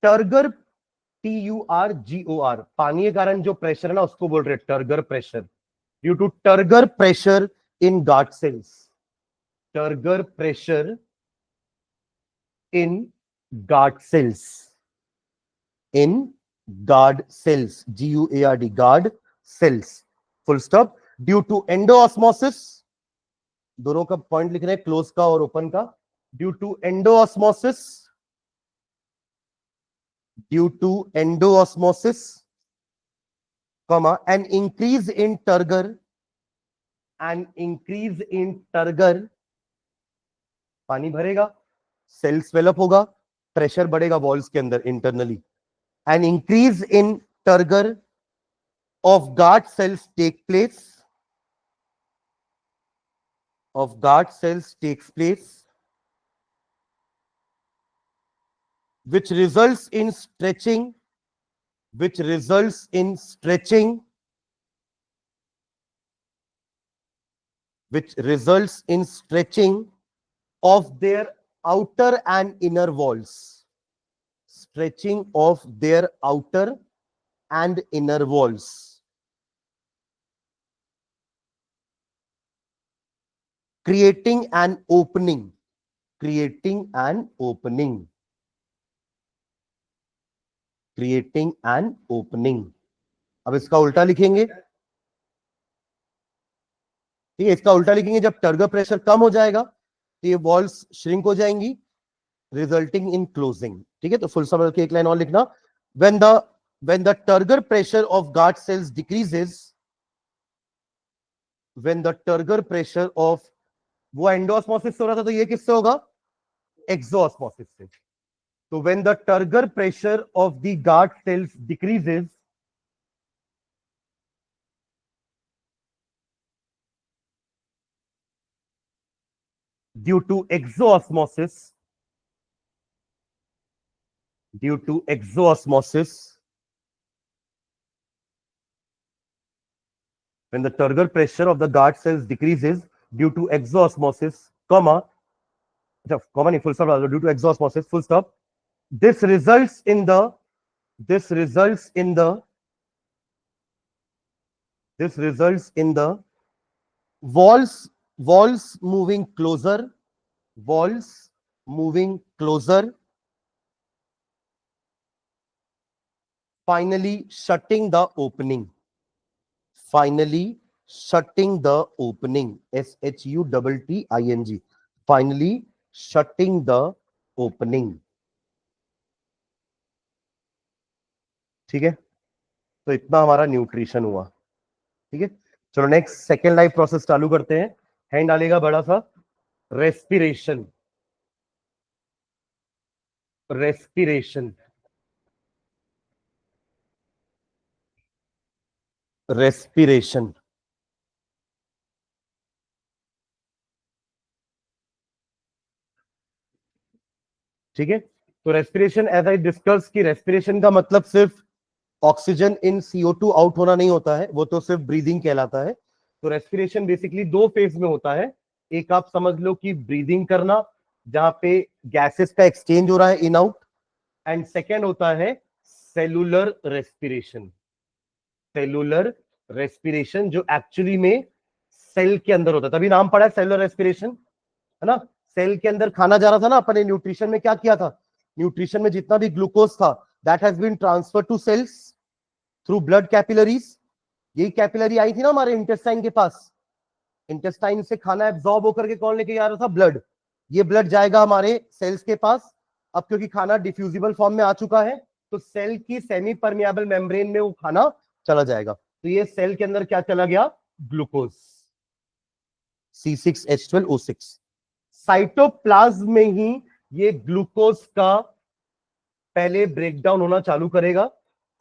turgor, TURGOR, पानी के कारण जो pressure है ना उसको बोल रहे turgor pressure. Due to turgor pressure in guard cells, turgor pressure in guard cells, in guard cells, GUARD, guard cells, full stop. Due to endosmosis, दोनों का पॉइंट लिख रहे हैं, क्लोज का और ओपन का। Due to endosmosis, due to endosmosis, an increase in turgor, an increase in turgor, पानी भरेगा, सेल स्वेलअप होगा, प्रेशर बढ़ेगा वॉल्स के अंदर internally. An increase in turgor of guard cells takes place, of guard cells takes place, which results in stretching, which results in stretching, which results in stretching of their outer and inner walls, stretching of their outer and inner walls, creating an opening, creating an opening, creating an opening। अब इसका उल्टा लिखेंगे, ठीक है, इसका उल्टा लिखेंगे, जब टर्गर प्रेशर कम हो जाएगा तो ये वॉल्स श्रिंक हो जाएंगी, रिजल्टिंग इन क्लोजिंग। ठीक है, तो फुल समझ के एक लाइन और लिखना, when the turgor pressure of guard cells decreases, when the turgor pressure of, वो एंडोऑस्मोसिस हो रहा था तो ये किससे होगा, एक्सोऑस्मोसिस से। तो when the turgor pressure of the guard cells decreases, due to exoosmosis, due to exoosmosis, when the turgor pressure of the guard cells decreases due to exoosmosis, comma full stop, due to exoosmosis, full stop, this results in the walls moving closer, walls moving closer, finally shutting the opening, finally shutting the opening, SHUTTING, finally shutting the opening। ठीक है, तो इतना हमारा nutrition हुआ। ठीक है, चलो next second life process चालू करते हैं। हैंड डालेगा बड़ा सा, रेस्पिरेशन, रेस्पिरेशन, रेस्पिरेशन। ठीक है, तो रेस्पिरेशन एज आई डिस्कस की रेस्पिरेशन का मतलब सिर्फ ऑक्सीजन इन CO2 आउट होना नहीं होता है, वो तो सिर्फ ब्रीदिंग कहलाता है। तो रेस्पिरेशन बेसिकली दो फेज में होता है। एक आप समझ लो कि ब्रीदिंग करना, जहां पे गैसेस का एक्सचेंज हो रहा है इन आउट, एंड सेकेंड होता है सेलुलर रेस्पिरेशन, सेलुलर रेस्पिरेशन जो एक्चुअली में सेल के अंदर होता है, तभी नाम पड़ा है सेलुलर रेस्पिरेशन, है ना। सेल के अंदर खाना जा रहा था ना, अपने न्यूट्रिशन में क्या किया था, न्यूट्रिशन में जितना भी ग्लूकोज था that has been transfer to cells through blood capillaries. यही कैपिलरी आई थी ना हमारे इंटेस्टाइन के पास, इंटेस्टाइन से खाना एब्जॉर्ब होकर के कौन लेके आ रहा था, ब्लड। ये ब्लड जाएगा हमारे सेल्स के पास। अब क्योंकि खाना डिफ्यूजिबल फॉर्म में आ चुका है तो सेल की सेमी परमिएबल मेम्ब्रेन में वो खाना चला जाएगा। तो ये सेल के अंदर क्या चला गया? Glucose, C6H12O6। साइटोप्लाज्म में ही ये ग्लूकोज का पहले ब्रेकडाउन होना चालू करेगा।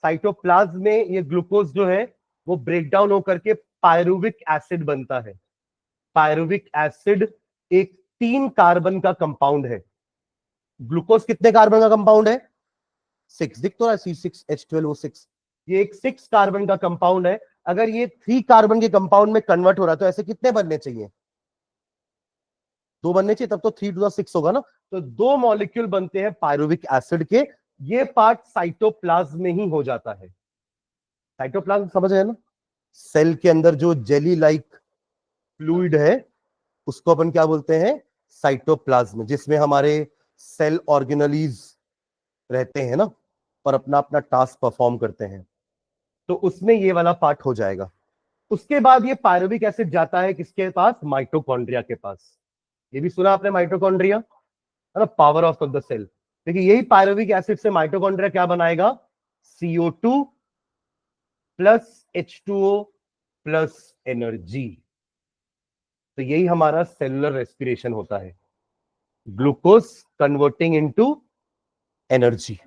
साइटोप्लाज्म में ये ग्लूकोज जो है वो ब्रेकडाउन होकर के पायरुविक एसिड बनता है। पायरुविक एसिड एक 3 कार्बन का कंपाउंड है। ग्लूकोज कितने कार्बन का कंपाउंड है? 6, दिख तो रहा है C6H12O6। ये एक 6 कार्बन का कंपाउंड है। अगर ये 3 कार्बन के कंपाउंड में कन्वर्ट हो रहा है तो ऐसे कितने बनने चाहिए? 2 बनने चाहिए, तब तो 3 to the 6 होगा ना। तो 2 मॉलिक्यूल बनते हैं पायरुविक एसिड के। ये पार्ट साइटोप्लाज्म में ही हो जाता है। साइटोप्लाज्म समझ रहे हैं ना? सेल के अंदर जो जेली लाइक फ्लूइड है उसको अपन क्या बोलते हैं? साइटोप्लाज्म, जिसमें हमारे सेल ऑर्गेनलीज रहते हैं ना और अपना अपना टास्क परफॉर्म करते हैं। तो उसमें ये वाला पार्ट हो जाएगा। उसके बाद ये पायरुविक एसिड जाता है किसके पास? माइटोकॉन्ड्रिया के पास। ये भी सुना आपने माइटोकॉन्ड्रिया, है ना, पावर ऑफ द सेल। देखिए यही पायरुविक एसिड से माइटोकॉन्ड्रिया क्या बनाएगा? CO2 plus H2O plus energy. तो यही हमारा सेलुलर रेस्पिरेशन होता है, ग्लूकोज कन्वर्टिंग इनटू एनर्जी।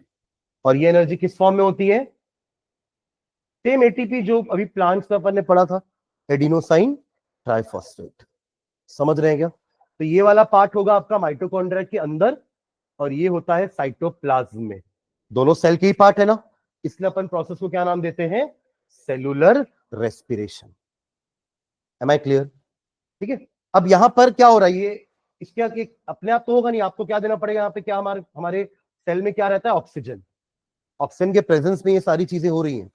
और ये एनर्जी किस फॉर्म में होती है? सेम ATP जो अभी प्लांट्स में अपन ने पढ़ा था, एडिनोसाइन ट्राइफॉस्फेट। समझ रहे हैं क्या? तो ये वाला पार्ट होगा आपका माइटोकॉन्ड्रिया के अंदर और ये होता है साइटोप्लाज्म में। दोनों सेल के ही पार्ट है ना, इसलिए अपन प्रोसेस को क्या नाम देते हैं? Cellular respiration. Am I clear? ठीक है। अब यहां पर क्या हो रहा है, ये इसके अपने आप तो होगा नहीं, आपको क्या देना पड़ेगा यहाँ पे? क्या हमारे हमारे सेल में क्या रहता है? ऑक्सीजन। ऑक्सीजन के प्रेजेंस में ये सारी चीजें हो रही हैं।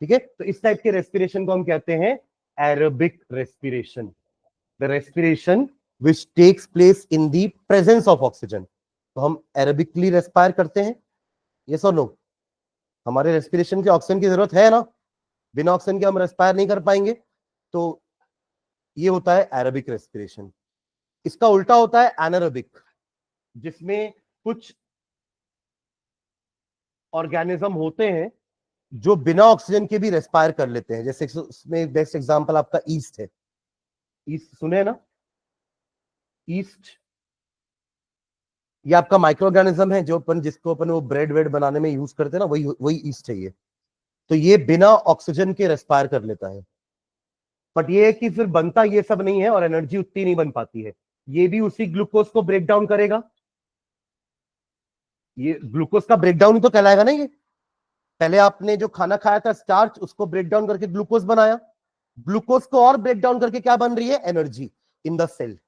ठीक है, तो इस टाइप के रेस्पिरेशन को हम कहते हैं aerobic respiration, the respiration which takes place in the presence of oxygen. तो हम एरोबिकली रेस्पायर करते हैं, ये सब लोग। हमारे रेस्पिरेशन के ऑक्सीजन की जरूरत है ना, बिना ऑक्सीजन के हम रेस्पायर नहीं कर पाएंगे। तो ये होता है एरोबिक रेस्पिरेशन। इसका उल्टा होता है एनारोबिक, जिसमें कुछ ऑर्गेनिज्म होते हैं जो बिना ऑक्सीजन के भी रेस्पायर कर लेते हैं। जैसे उसमें बेस्ट एग्जांपल आपका ईस्ट है। ईस्ट सुने ना? ईस्ट ये आपका माइक्रो ऑर्गेनिज्म है जो जिसको अपन वो ब्रेड वेड बनाने में यूज करते हैं ना, वही वही ईस्ट है ये। तो ये बिना ऑक्सीजन के रेस्पायर कर लेता है। बट ये है कि फिर बनता ये सब नहीं है और एनर्जी उतनी नहीं बन पाती है। ये भी उसी ग्लूकोज को ब्रेक डाउन करेगा। ये ग्लूकोज का ब्रेकडाउन ही तो कहलाएगा ना। ये पहले आपने जो खाना खाया था स्टार्च, उसको ब्रेक डाउन करके ग्लूकोज बनाया। ग्लूकोज को और ब्रेक डाउन करके क्या बन रही है? Energy in the cell.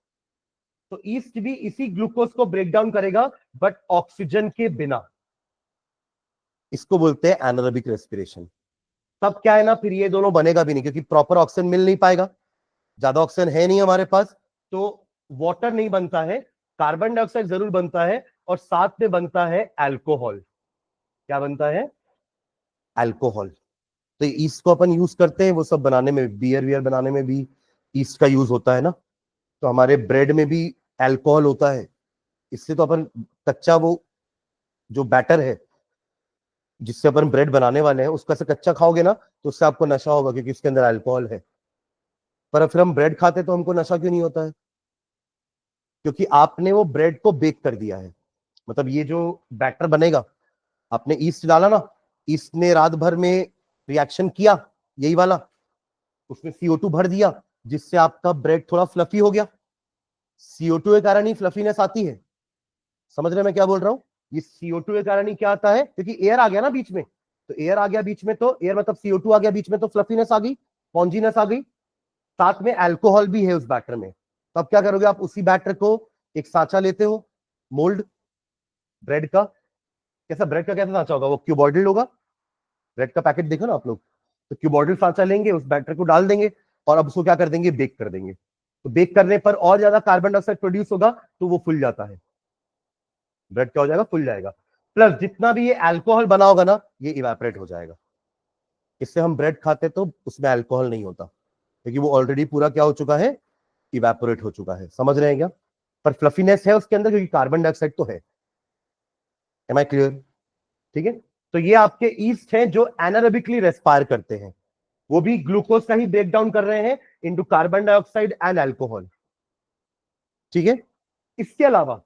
तो ईस्ट भी इसी ग्लूकोज को ब्रेक डाउन करेगा बट ऑक्सीजन के बिना। इसको बोलते हैं एनारोबिक रेस्पिरेशन। तब क्या है ना, फिर ये दोनों बनेगा भी नहीं क्योंकि प्रॉपर ऑक्सीजन मिल नहीं पाएगा, ज्यादा ऑक्सीजन है नहीं हमारे पास। तो वाटर नहीं बनता है, कार्बन डाइऑक्साइड जरूर बनता है और साथ में बनता है अल्कोहल। क्या बनता है? अल्कोहल। तो ईस्ट को अपन यूज करते हैं वो सब बनाने में, बियर वियर बनाने में भी ईस्ट का यूज होता है ना। तो हमारे ब्रेड में भी अल्कोहल होता है। इससे तो अपन कच्चा वो जो बैटर है जिससे अपन ब्रेड बनाने वाले हैं उसका से कच्चा खाओगे ना तो उससे आपको नशा होगा क्योंकि उसके अंदर अल्कोहल है। पर फिर हम ब्रेड खाते तो हमको नशा क्यों नहीं होता है? क्योंकि आपने वो ब्रेड को बेक कर दिया है। मतलब ये जो बैटर बनेगा, आपने ईस्ट डाला ना, ईस्ट ने रात भर में रिएक्शन किया यही वाला, उसमें CO2 भर दिया जिससे आपका ब्रेड थोड़ा फ्लफी हो गया। CO2 के कारण ही फ्लफीनेस आती है। समझ रहे मैं क्या बोल रहा हूं? ये CO2 के कारण ही क्या आता है? क्योंकि एयर आ गया ना बीच में। तो एयर आ गया बीच में, तो एयर मतलब CO2 आ गया बीच में, तो फ्लफीनेस आ गई, स्पॉन्जीनेस आ गई। साथ में अल्कोहल भी है उस बैटर में। तो अब क्या करोगे आप? उसी बैटर को एक सांचा लेते हो, मोल्ड ब्रेड का। कैसा ब्रेड का कैसा सांचा होगा? वो क्यूबॉइडल होगा। ब्रेड का पैकेट देखो ना आप लोग, तो क्यूबॉइडल सांचा लेंगे, उस बैटर को डाल देंगे और अब उसको क्या कर देंगे? बेक कर देंगे। तो बेक करने पर और ज्यादा कार्बन डाइऑक्साइड प्रोड्यूस होगा तो वो फूल जाता है। ब्रेड क्या हो जाएगा? फूल जाएगा। प्लस जितना भी ये अल्कोहल बना होगा ना, ये इवेपोरेट हो जाएगा। इससे हम ब्रेड खाते तो उसमें अल्कोहल नहीं होता क्योंकि वो ऑलरेडी पूरा क्या हो चुका है? इवेपोरेट हो चुका है। समझ रहे हैं क्या? पर फ्लफीनेस है उसके अंदर क्योंकि कार्बन डाइऑक्साइड तो है। Am I clear? ठीक है। तो ये आपके ईस्ट हैं जो एनारोबिकली रेस्पायर करते हैं, वो भी ग्लूकोज का ही ब्रेक डाउन कर रहे हैं into carbon dioxide and alcohol. ठीक है, इसके अलावा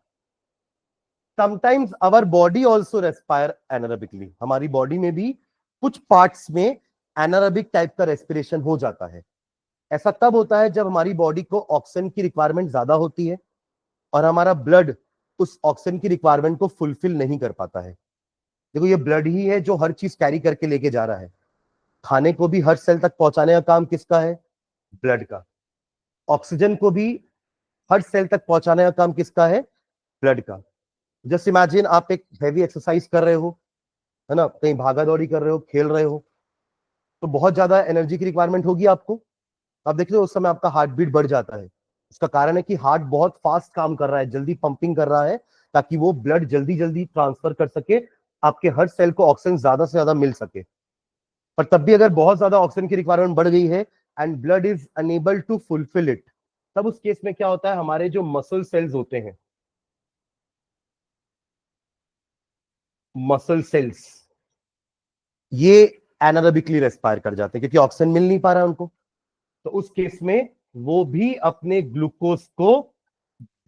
sometimes our body also respire anaerobically, हमारी बॉडी में भी कुछ पार्ट्स में एनारोबिक टाइप का रेस्पिरेशन हो जाता है। ऐसा तब होता है जब हमारी बॉडी को ऑक्सीजन की रिक्वायरमेंट ज्यादा होती है और हमारा ब्लड उस ऑक्सीजन की रिक्वायरमेंट को फुलफिल नहीं कर पाता है। देखो, ये ब्लड ही है जो हर चीज कैरी करके लेके जा रहा है। खाने को भी हर सेल तक पहुंचाने का काम किसका है? ब्लड का। ऑक्सीजन को भी हर सेल तक पहुंचाने का काम किसका है? ब्लड का। जस्ट इमेजिन आप एक हैवी एक्सरसाइज कर रहे हो, है ना, कहीं भागा दौड़ी कर रहे हो, खेल रहे हो, तो बहुत ज्यादा एनर्जी की रिक्वायरमेंट होगी आपको। आप देख रहे हो उस समय आपका हार्ट बीट बढ़ जाता है। उसका कारण है कि हार्ट बहुत फास्ट काम कर रहा है, जल्दी पंपिंग कर रहा है, ताकि वो ब्लड जल्दी जल्दी ट्रांसफर कर सके, आपके हर सेल को ऑक्सीजन ज्यादा से ज्यादा मिल सके। पर तब भी अगर बहुत ज्यादा ऑक्सीजन की रिक्वायरमेंट बढ़ गई है and blood is unable to fulfil it, तब उस केस में क्या होता है, हमारे जो मसल सेल्स होते हैं, मसल सेल्स, ये एनारोबिकली रेस्पायर कर जाते हैं क्योंकि ऑक्सीजन मिल नहीं पा रहा है उनको। तो उस केस में वो भी अपने ग्लूकोज को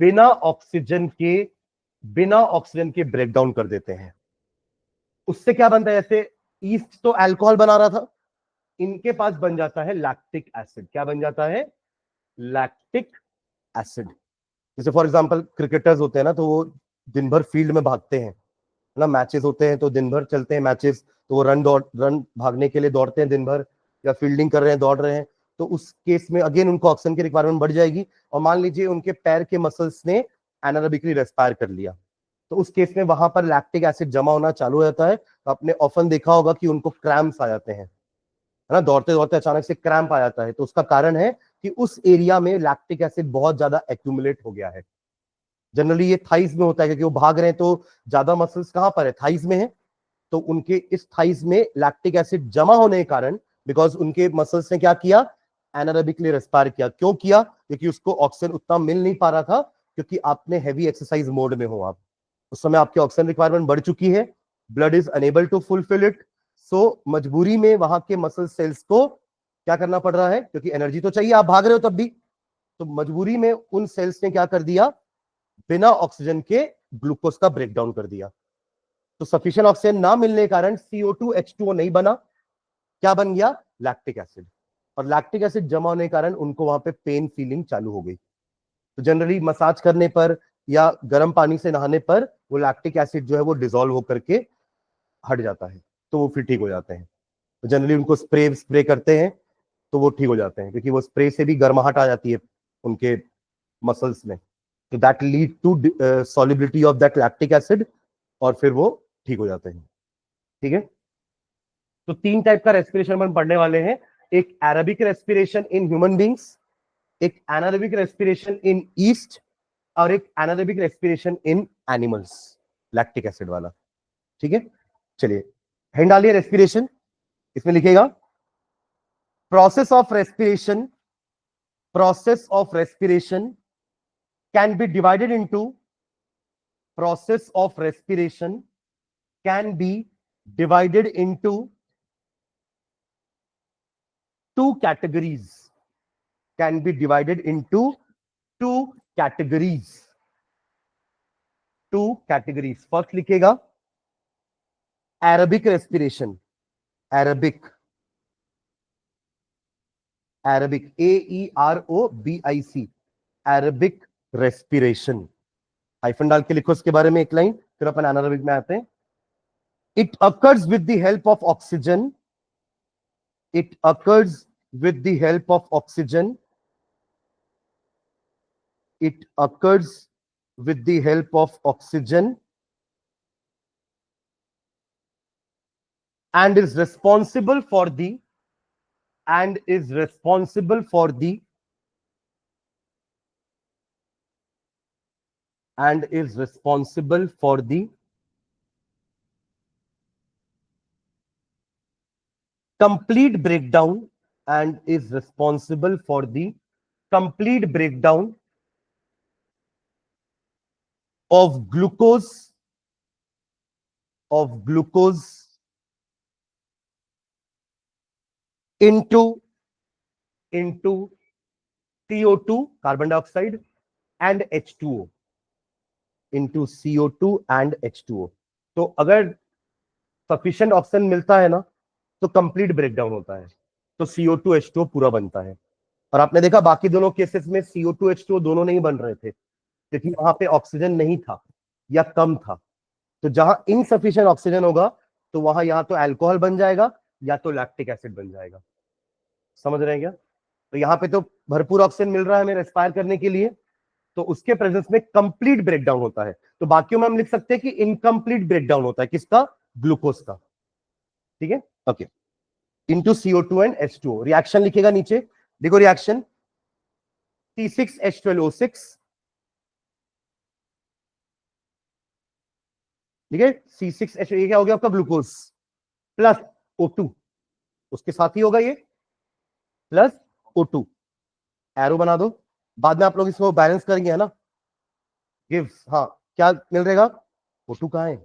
बिना ऑक्सीजन के ब्रेक डाउन कर देते हैं। उससे क्या बनता है, जैसे ईस्ट तो अल्कोहल बना रहा था, इनके पास बन जाता है लैक्टिक एसिड। क्या बन जाता है? Lactic acid. जैसे फॉर एग्जांपल क्रिकेटर्स होते हैं ना, तो वो दिन भर फील्ड में भागते हैं ना, मैचेस होते हैं तो दिन भर चलते हैं मैचेस, तो वो रन भागने के लिए दौड़ते हैं दिन भर, या फील्डिंग कर रहे हैं, दौड़ रहे हैं, तो उस केस में अगेन उनको ऑक्सीजन की रिक्वायरमेंट बढ़ जाएगी। और मान लीजिए उनके पैर के मसल्स ने एनारोबिकली रेस्पायर कर लिया, तो उस केस में वहां पर लैक्टिक एसिड जमा होना चालू हो जाता है। तो आपने ऑफन देखा होगा कि उनको क्रैम्प्स आ जाते हैं, है ना, दौड़ते दौड़ते अचानक से क्रैम्प आ जाता है। तो उसका कारण है कि उस एरिया में लैक्टिक एसिड बहुत ज्यादा एक्यूमुलेट हो गया है। जनरली ये थाइज में होता है क्योंकि वो भाग रहे हैं, तो ज्यादा मसल्स कहां पर है? थाइज में है। तो उनके इस थाइज में लैक्टिक एसिड जमा होने के कारण, बिकॉज उनके मसल्स ने क्या किया? एनारोबिकली रेस्पायर किया। क्यों किया? क्योंकि उसको ऑक्सीजन उतना मिल नहीं पा रहा था, क्योंकि आपने हैवी एक्सरसाइज मोड में हो, आप उस समय आपकी ऑक्सीजन रिक्वायरमेंट बढ़ चुकी है, blood is unable to fulfil it. So मजबूरी में वहां के मसल सेल्स को क्या करना पड़ रहा है, क्योंकि एनर्जी तो चाहिए, आप भाग रहे हो तब भी, तो मजबूरी में उन सेल्स ने क्या कर दिया? बिना ऑक्सीजन के ग्लूकोज का ब्रेकडाउन कर दिया। तो सफिशिएंट ऑक्सीजन ना मिलने के कारण CO2 H2O नहीं बना, क्या बन गया? Lactic acid. और लैक्टिक एसिड जमा होने के कारण उनको वहां पे पेन फीलिंग चालू हो गई। तो जनरली मसाज करने पर या गर्म पानी से नहाने पर वो लैक्टिक एसिड जो है वो डिसॉल्व होकर के हट जाता है, तो वो फिर ठीक हो जाते हैं। तो जनरली उनको स्प्रे स्प्रे करते हैं तो वो ठीक हो जाते हैं, क्योंकि वो स्प्रे से भी गर्माहट आ जाती है उनके मसल्स में, तो that lead to solubility of that lactic acid, और फिर वो ठीक हो जाते हैं। ठीक है, तो 3 टाइप का रेस्पिरेशन हम पढ़ने वाले हैं। एक aerobic respiration in human beings, एक एनारोबिक रेस्पिरेशन इन ईस्ट, और एक anaerobic respiration in animals, lactic acid वाला। ठीक है, चलिए हेड डालिए रेस्पिरेशन, इसमें लिखेगा process of respiration, process of respiration can be divided into, process of respiration can be divided into 2 categories, can be divided into 2 categories, 2 categories। First लिखेगा aerobic respiration, aerobic, aerobic AEROBIC, aerobic respiration. Hyphen डाल के लिखो इसके बारे में एक line, फिर अपन anaerobic में आते हैं। It occurs with the help of oxygen, it occurs with the help of oxygen, it occurs with the help of oxygen and is responsible for the and is responsible for the and is responsible for the complete breakdown and is responsible for the complete breakdown of glucose into CO2 carbon dioxide and H2O into CO2 and H2O. तो अगर sufficient oxygen मिलता है ना तो complete breakdown होता है, तो CO2 H2O पूरा बनता है। और आपने देखा बाकी दोनों केसेस में CO2 H2O दोनों नहीं बन रहे थे क्योंकि वहां पे ऑक्सीजन नहीं था या कम था। तो जहां इनसफिशिएंट ऑक्सीजन होगा तो वहां या तो अल्कोहल बन जाएगा या तो लैक्टिक एसिड बन जाएगा। समझ रहे हैं क्या? तो यहाँ पे तो भरपूर ऑक्सीजन मिल रहा है हमें रेस्पायर करने के लिए, तो उसके प्रेजेंस में कंप्लीट ब्रेकडाउन होता है। तो बाकियों में हम लिख सकते हैं कि इनकम्प्लीट ब्रेकडाउन होता है, किसका? ग्लूकोज का। ठीक है, okay. Into CO2 and H2O, reaction लिखेगा नीचे, देखो रिएक्शन C6H12O6, ठीक है, C6H, ये क्या हो गया आपका? ग्लूकोज प्लस O2, उसके साथ ही होगा ये प्लस O2, एरो बना दो, बाद में आप लोग इसको बैलेंस करेंगे, है ना? गिव्स, हाँ, क्या मिल रहेगा? O2 कहाँ है?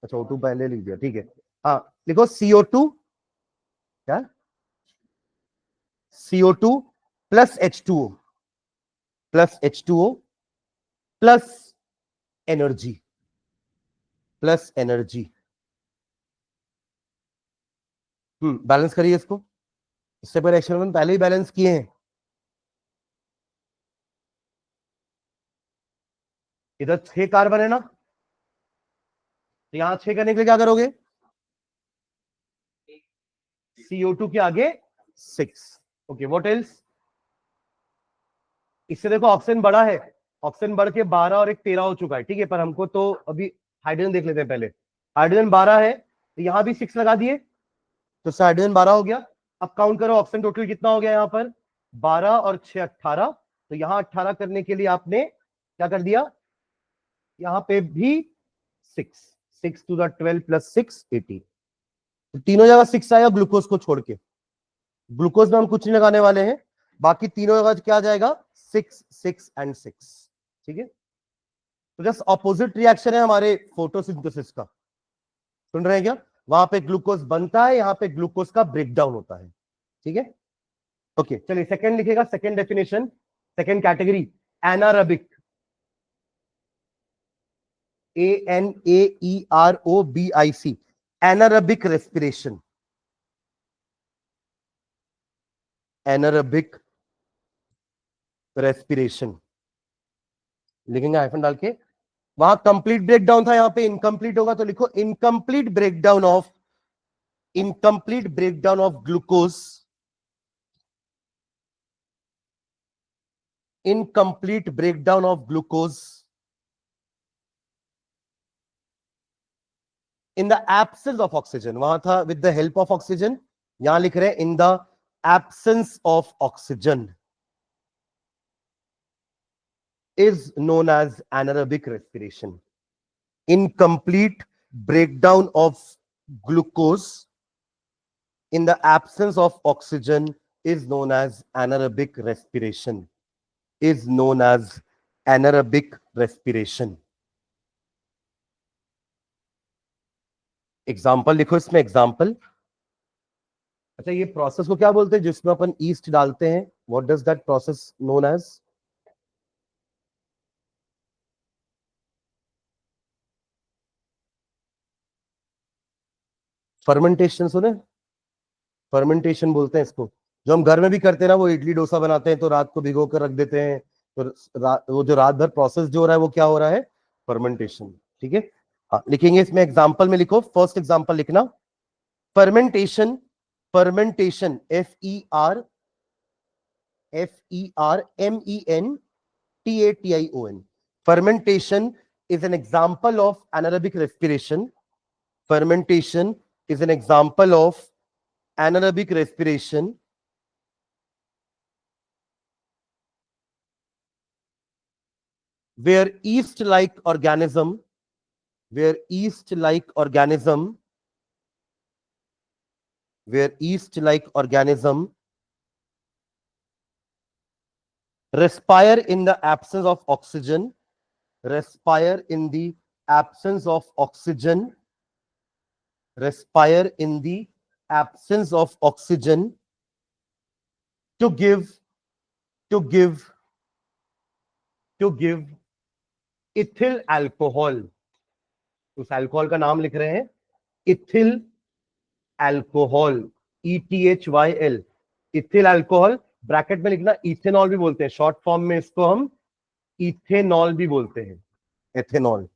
अच्छा, O2 पहले लिख दिया, ठीक है। हाँ, लिखो CO2, क्या? CO2 plus H2O plus H2O plus energy, plus energy. Balance करिए इसको, इससे पहले एक्सपेरिमेंट पहले ही बैलेंस किए हैं। इधर 6 कार्बन है ना, तो यहां 6 करने के लिए क्या करोगे? CO2 के आगे 6। Okay, what else? इससे देखो ऑक्सीजन बड़ा है, ऑक्सीजन बढ़ के 12 और एक 13 हो चुका है, ठीक है। पर हमको तो अभी हाइड्रोजन देख लेते हैं पहले। हाइड्रोजन 12 है तो यहां भी 6 लगा दिए, तो हाइड्रोजन 12 हो गया। अब काउंट करो ऑक्सीजन टोटल कितना हो गया यहाँ पर? 12 और 6 18, तो यहां 18 करने के लिए आपने क्या कर दिया? यहां पे भी 6, 6 टू द 12 प्लस 6 18, तो तीनों जगह 6 आएगा ग्लूकोज को छोड़ के। ग्लूकोज में हम कुछ नहीं लगाने वाले हैं, बाकी तीनों जगह क्या आ जाएगा? 6 6 एंड 6, ठीक है। तो जस्ट ऑपोजिट रिएक्शन है हमारे फोटोसिंथेसिस का, सुन रहे हैं क्या? वहां पे ग्लूकोज बनता है, यहां पे ग्लूकोज का ब्रेकडाउन होता है, ठीक है। ओके, चलिए सेकंड लिखेगा, second definition, second category, anaerobic, ANAEROBIC, anaerobic respiration, anaerobic respiration लिखेंगे हाइफन डाल के। वहां कंप्लीट ब्रेकडाउन था, यहां पे इनकम्प्लीट होगा, तो लिखो incomplete breakdown of, incomplete breakdown of glucose, incomplete breakdown of glucose in the absence of oxygen. वहां था with the help of oxygen, यहां लिख रहे हैं in the absence of oxygen is known as anaerobic respiration. Incomplete breakdown of glucose in the absence of oxygen is known as anaerobic respiration. Is known as anaerobic respiration. Example लिखो इसमें, example. अच्छा, ये process को क्या बोलते हैं जिसमें अपन yeast डालते हैं? What does that process known as? Fermentation, सुने? फर्मेंटेशन बोलते हैं इसको। जो हम घर में भी करते हैं ना, वो इडली डोसा बनाते हैं तो रात को भिगो कर रख देते हैं, तो वो जो रात भर प्रोसेस जो हो रहा है वो क्या हो रहा है? फर्मेंटेशन, ठीक है। हाँ, लिखेंगे इसमें एग्जांपल में, लिखो फर्स्ट एग्जांपल लिखना, fermentation, fermentation FERMENTATION, fermentation is an example of anaerobic respiration. Fermentation is an example of anaerobic respiration where yeast-like organism, where yeast-like organism, where yeast-like organism respire in the absence of oxygen, respire in the absence of oxygen, respire in the absence of oxygen, to give to give to give ethyl alcohol, उस alcohol का नाम लिख रहे हैं ethyl alcohol, ETHYL, ethyl alcohol, bracket में लिखना ethanol भी बोलते हैं, शॉर्ट फॉर्म में इसको हम इथेनॉल भी बोलते हैं, एथेनॉल।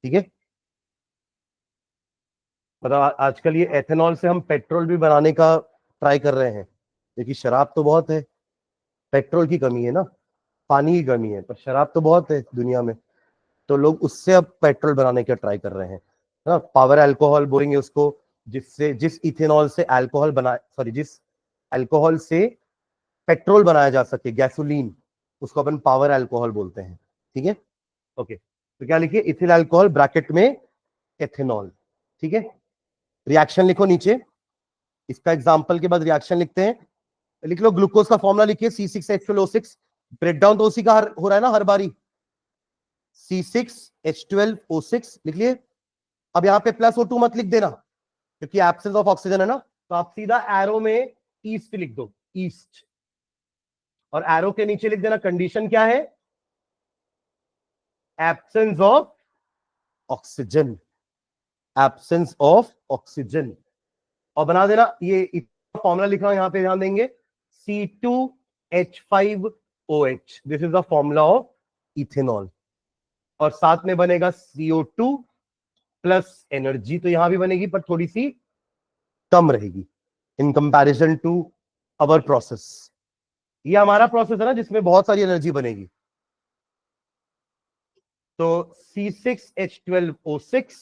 ठीक है, मतलब आजकल ये एथेनॉल से हम पेट्रोल भी बनाने का ट्राई कर रहे हैं, क्योंकि शराब तो बहुत है, पेट्रोल की कमी है ना, पानी की कमी है, पर शराब तो बहुत है दुनिया में, तो लोग उससे अब पेट्रोल बनाने का ट्राई कर रहे हैं ना, पावर अल्कोहल बोलेंगे उसको, जिससे जिस इथेनॉल से अल्कोहल बना, सॉरी जिस अल्कोहल से पेट्रोल बनाया जा सके, गैसोलीन, उसको अपन पावर अल्कोहल बोलते हैं। ठीक है, ओके, तो क्या लिखिए, इथिल अल्कोहल ब्रैकेट में एथेनॉल। ठीक है, रिएक्शन लिखो नीचे, इसका एग्जांपल के बाद रिएक्शन लिखते हैं। लिख लो, ग्लूकोज का फॉर्मूला लिखिए C6H12O6, ब्रेक डाउन तो उसी का हो रहा है ना हर बारी, C6H12O6 लिख लिए। अब यहां पे +O2 मत लिख देना, क्योंकि एब्सेंस ऑफ ऑक्सीजन है ना, तो आप सीधा एरो में ईस्ट लिख दो, ईस्ट, और एरो के नीचे लिख देना कंडीशन क्या है, absence of oxygen, absence of oxygen, और बना देना ये फॉर्मूला लिख रहा हूं, यहां पे ध्यान देंगे, C2H5OH, this is the formula of ethanol, और साथ में बनेगा CO2 प्लस एनर्जी, तो यहां भी बनेगी पर थोड़ी सी कम रहेगी in comparison to our process. ये हमारा प्रोसेस है ना जिसमें बहुत सारी एनर्जी बनेगी, तो C6H12O6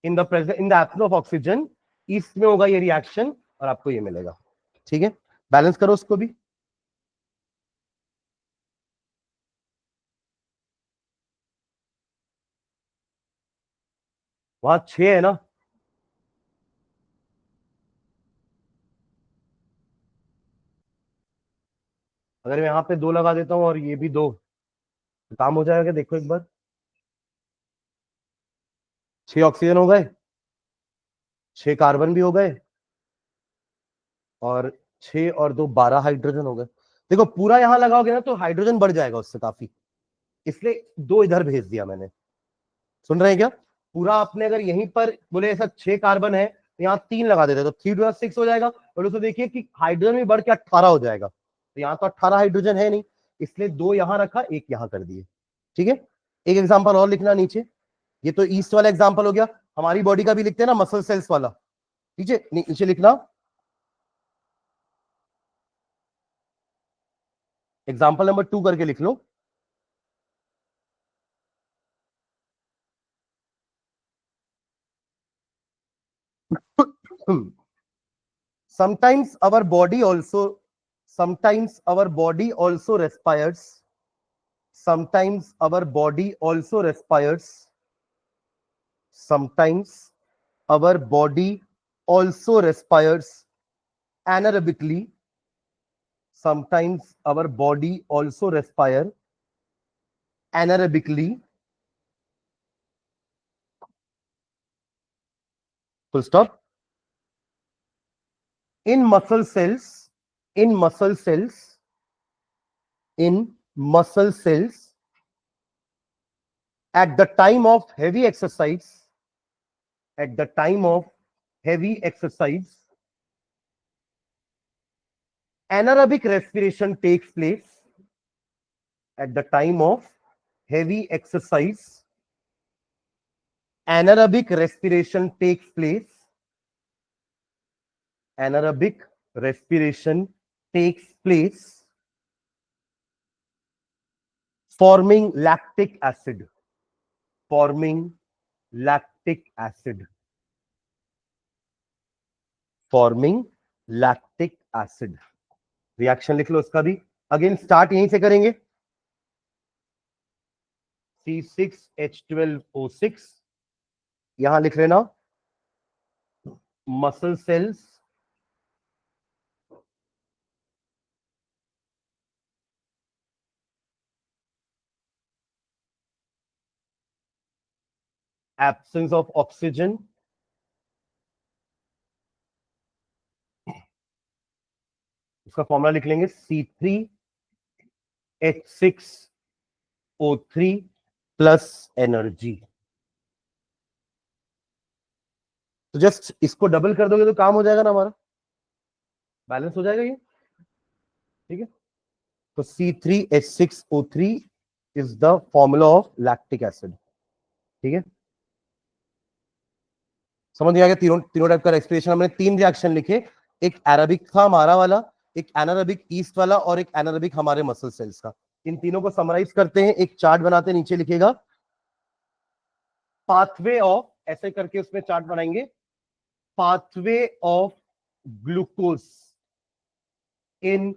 in the present, in the absence of oxygen, इसमें होगा ये रिएक्शन और आपको ये मिलेगा। ठीक है, बैलेंस करो उसको भी। वहां 6 है ना, अगर मैं यहां पे 2 लगा देता हूं और ये भी 2, तो काम हो जाएगा, देखो एक बार, 6 ऑक्सीजन हो गए, 6 कार्बन भी हो गए, और 6 और 2 12 हाइड्रोजन हो गए। देखो पूरा यहां लगाओगे ना तो हाइड्रोजन बढ़ जाएगा उससे काफी, इसलिए 2 इधर भेज दिया मैंने। सुन रहे हैं क्या, पूरा आपने अगर यहीं पर बोले ऐसा 6 कार्बन है, तो यहाँ 3 लगा देते तो 3 + 6 हो जाएगा, और उसको देखिए कि हाइड्रोजन भी बढ़ के 18 हो जाएगा, तो यहाँ तो 18 हाइड्रोजन है नहीं, इसलिए 2 यहां रखा, 1 यहां कर दिए। ठीक है, एक एग्जाम्पल और लिखना नीचे, ये तो ईस्ट वाला एग्जाम्पल हो गया, हमारी बॉडी का भी लिखते हैं ना, मसल सेल्स वाला, नीचे नीचे लिखना, एग्जाम्पल नंबर 2 करके लिख लो। sometimes our body also sometimes our body also respires sometimes our body also respires sometimes our body also respires anaerobically sometimes our body also respire anaerobically, full stop. in muscle cells in muscle cells in muscle cells at the time of heavy exercise at the time of heavy exercise anaerobic respiration takes place at the time of heavy exercise anaerobic respiration takes place anaerobic respiration takes place forming lactic acid forming lactic acid forming lactic acid। Reaction लिख लो उसका भी, again start यहीं से करेंगे, C6H12O6, यहां लिख लेना muscle cells absence of oxygen उसका फॉर्मूला लिख लेंगे C3H6O3 प्लस एनर्जी। तो जस्ट इसको डबल कर दोगे तो काम हो जाएगा ना, हमारा बैलेंस हो जाएगा ये। ठीक है, तो C3H6O3 is the formula of lactic acid. ठीक है, समझ में आ गया? तीनों तीनों टाइप का रेस्पिरेशन, हमने 3 रिएक्शन लिखे, एक एराबिक था हमारा वाला, एक एनारोबिक ईस्ट वाला, और एक एनारोबिक हमारे मसल सेल्स का। इन तीनों को समराइज करते हैं, एक चार्ट बनाते हैं, नीचे लिखेगा पाथवे ऑफ, ऐसे करके उसमें चार्ट बनाएंगे, pathway of glucose in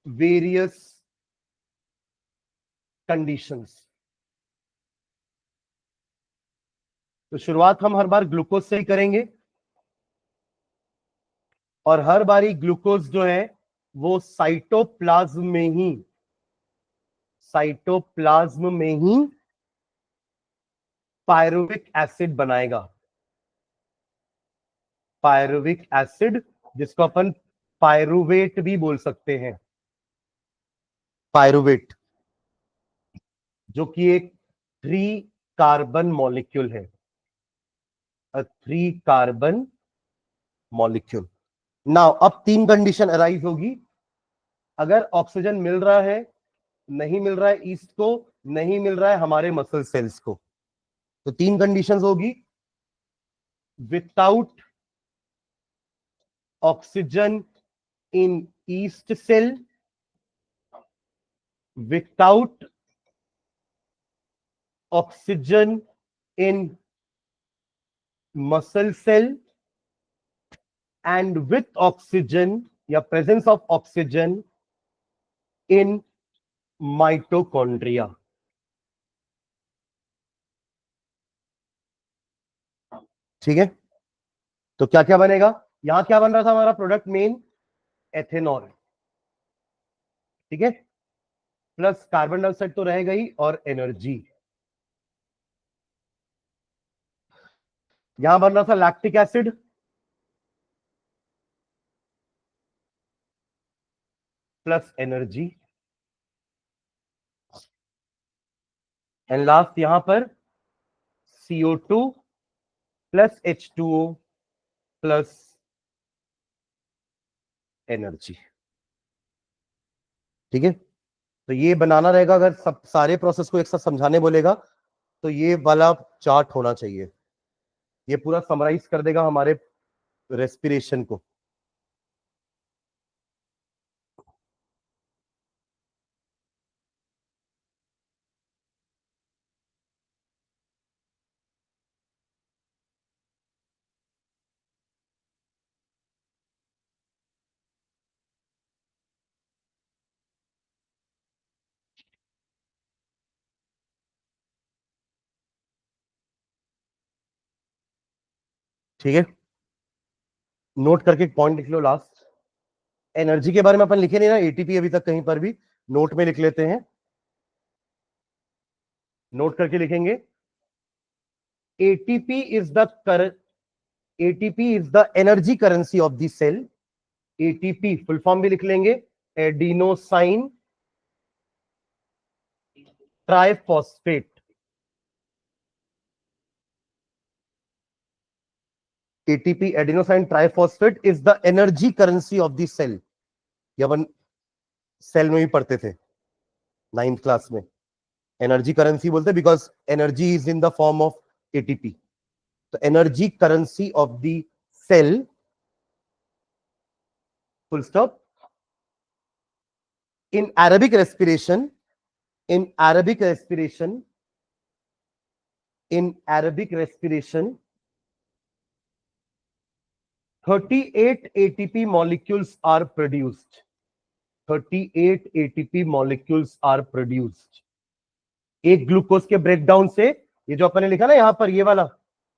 various conditions. तो शुरुआत हम हर बार ग्लूकोज से ही करेंगे, और हर बारी ग्लूकोज जो है वो साइटोप्लाज्म में ही पायरुविक एसिड बनाएगा। पायरुविक एसिड, जिसको अपन पायरुवेट भी बोल सकते हैं, पायरुवेट, जो कि एक 3 कार्बन मॉलिक्यूल है, 3 कार्बन मॉलिक्यूल। नाउ अब 3 कंडीशन अराइज होगी। अगर ऑक्सीजन मिल रहा है, नहीं मिल रहा है ईस्ट को, नहीं मिल रहा है हमारे मसल सेल्स को, तो 3 कंडीशंस होगी। Without oxygen in yeast cell, without oxygen in muscle cell, and with oxygen या presence of oxygen in mitochondria. ठीक है, तो क्या क्या बनेगा? यहां क्या बन रहा था हमारा प्रोडक्ट मेन? एथेनॉल। ठीक है, प्लस कार्बन डाइऑक्साइड तो रहेगा ही, और एनर्जी। यहां बन रहा था lactic acid, plus energy, and last यहां पर CO2 plus H2O plus energy. ठीक है, तो ये बनाना रहेगा। अगर सब सारे प्रोसेस को एक साथ समझाने बोलेगा तो ये वाला चार्ट होना चाहिए, ये पूरा समराइज कर देगा हमारे रेस्पिरेशन को। ठीक है, नोट करके एक पॉइंट लिख लो लास्ट। एनर्जी के बारे में अपन लिखे नहीं ना एटीपी अभी तक कहीं पर भी, नोट में लिख लेते हैं, नोट करके लिखेंगे। ATP is the ATP is the energy currency of the cell. ATP full form भी लिख लेंगे, adenosine triphosphate. ATP adenosine triphosphate is the energy currency of the cell. ये अपन सेल में भी पढ़ते थे 9th क्लास में, एनर्जी करेंसी बोलते because energy is in the form of ATP. तो energy currency of the cell, full stop. In aerobic respiration, in Arabic respiration, in Arabic respiration, 38 ATP molecules are produced. 38 ATP molecules are produced. एक glucose के breakdown से, ये जो अपने लिखा ना यहां पर ये वाला,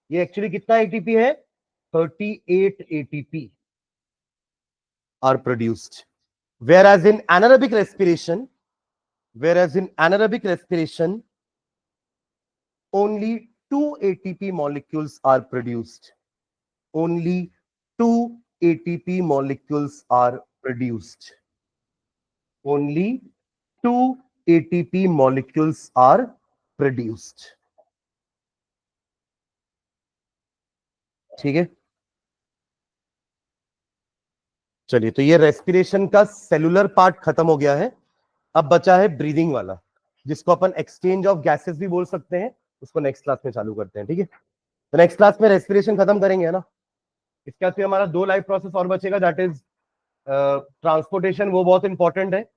ये एक्चुअली कितना एटीपी है? 38 ATP are produced. Whereas in anaerobic respiration, only 2 ATP molecules are produced. Only 2 ATP molecules are produced. Only 2 ATP molecules are produced. ठीक है, चलिए, तो ये रेस्पिरेशन का सेलुलर पार्ट खत्म हो गया है. अब बचा है ब्रीदिंग वाला, जिसको अपन एक्सचेंज ऑफ गैसेस भी बोल सकते हैं. उसको नेक्स्ट क्लास में चालू करते हैं. ठीक है, तो नेक्स्ट क्लास में रेस्पिरेशन खत्म करेंगे, है ना. इसके बाद हमारा 2 लाइफ प्रोसेस और बचेगा, दैट इज ट्रांसपोर्टेशन. वो बहुत इंपॉर्टेंट है.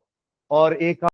और एक